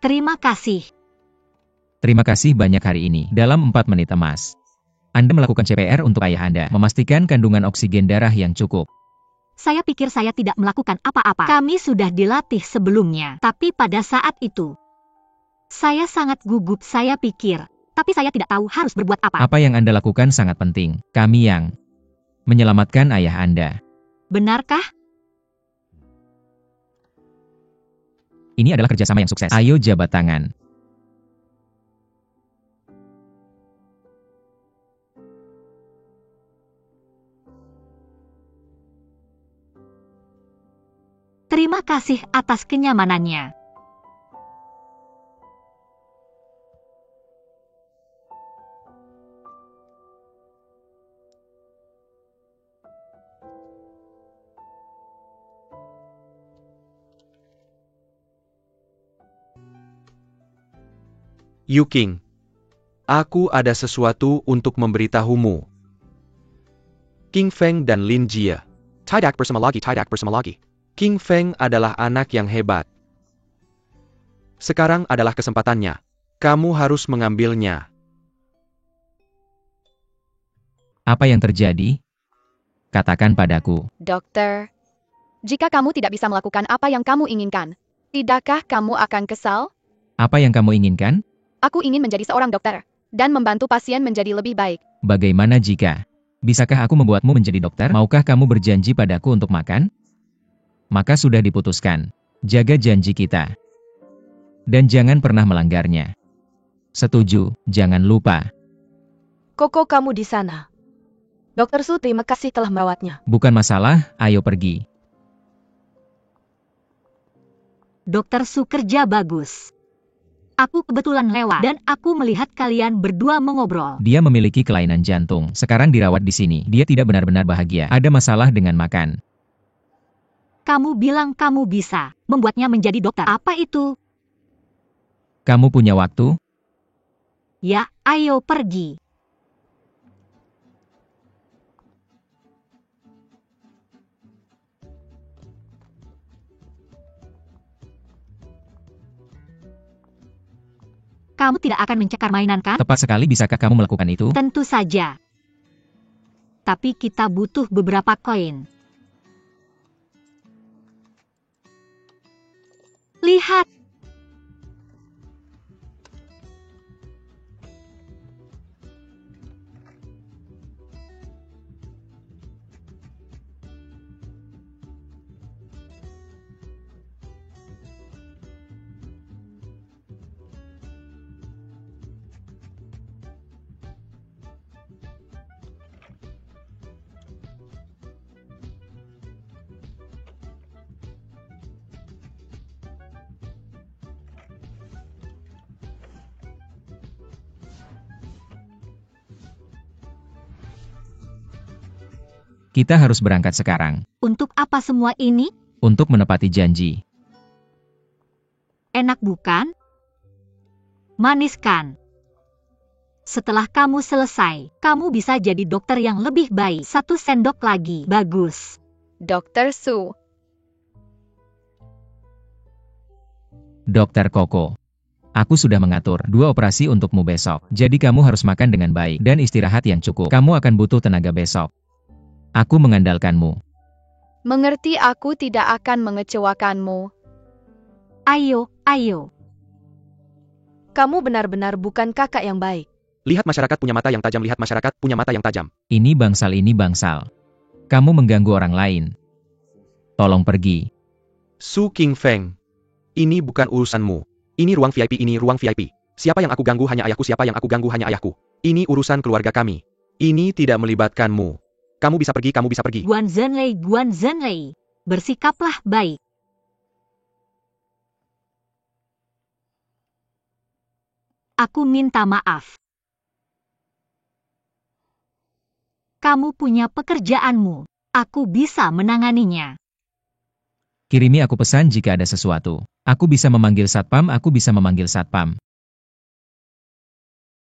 Terima kasih. Terima kasih banyak hari ini. Dalam 4 menit emas, Anda melakukan CPR untuk ayah Anda, memastikan kandungan oksigen darah yang cukup. Saya pikir saya tidak melakukan apa-apa. Kami sudah dilatih sebelumnya. Tapi pada saat itu, saya sangat gugup. Saya pikir, tapi saya tidak tahu harus berbuat apa. Apa yang Anda lakukan sangat penting. Kami yang menyelamatkan ayah Anda. Benarkah? Ini adalah kerjasama yang sukses. Ayo jabat tangan. Terima kasih atas kenyamanannya. Yuking, aku ada sesuatu untuk memberitahumu. King Feng dan Lin Jie. Tidak bersama lagi, tidak bersama lagi. King Feng adalah anak yang hebat. Sekarang adalah kesempatannya. Kamu harus mengambilnya. Apa yang terjadi? Katakan padaku. Dokter, jika kamu tidak bisa melakukan apa yang kamu inginkan, tidakkah kamu akan kesal? Apa yang kamu inginkan? Aku ingin menjadi seorang dokter, dan membantu pasien menjadi lebih baik. Bagaimana jika? Bisakah aku membuatmu menjadi dokter? Maukah kamu berjanji padaku untuk makan? Maka sudah diputuskan. Jaga janji kita. Dan jangan pernah melanggarnya. Setuju, jangan lupa. Koko kamu di sana. Dokter Su terima kasih telah merawatnya. Bukan masalah, ayo pergi. Dokter Su kerja bagus. Aku kebetulan lewat dan aku melihat kalian berdua mengobrol. Dia memiliki kelainan jantung. Sekarang dirawat di sini. Dia tidak benar-benar bahagia. Ada masalah dengan makan. Kamu bilang kamu bisa membuatnya menjadi dokter. Apa itu? Kamu punya waktu? Ya, ayo pergi. Kamu tidak akan mencekar mainan, kan? Tepat sekali, bisakah kamu melakukan itu? Tentu saja. Tapi kita butuh beberapa koin. Lihat. Kita harus berangkat sekarang. Untuk apa semua ini? Untuk menepati janji. Enak bukan? Manis kan? Setelah kamu selesai, kamu bisa jadi dokter yang lebih baik. 1 sendok lagi. Bagus. Dokter Su, Dokter Koko. Aku sudah mengatur 2 operasi untukmu besok. Jadi kamu harus makan dengan baik dan istirahat yang cukup. Kamu akan butuh tenaga besok. Aku mengandalkanmu. mengerti, aku tidak akan mengecewakanmu. Ayo, ayo. Kamu benar-benar bukan kakak yang baik. Lihat masyarakat punya mata yang tajam, lihat masyarakat punya mata yang tajam. Ini bangsal. Kamu mengganggu orang lain. Tolong pergi. Su King Feng. Ini bukan urusanmu. Ini ruang VIP, ini ruang VIP. Siapa yang aku ganggu hanya ayahku, siapa yang aku ganggu hanya ayahku. Ini urusan keluarga kami. Ini tidak melibatkanmu. Kamu bisa pergi, kamu bisa pergi. Guan Zhenlei. Bersikaplah baik. Aku minta maaf. Kamu punya pekerjaanmu. Aku bisa menanganinya. Kirimi aku pesan jika ada sesuatu. Aku bisa memanggil satpam,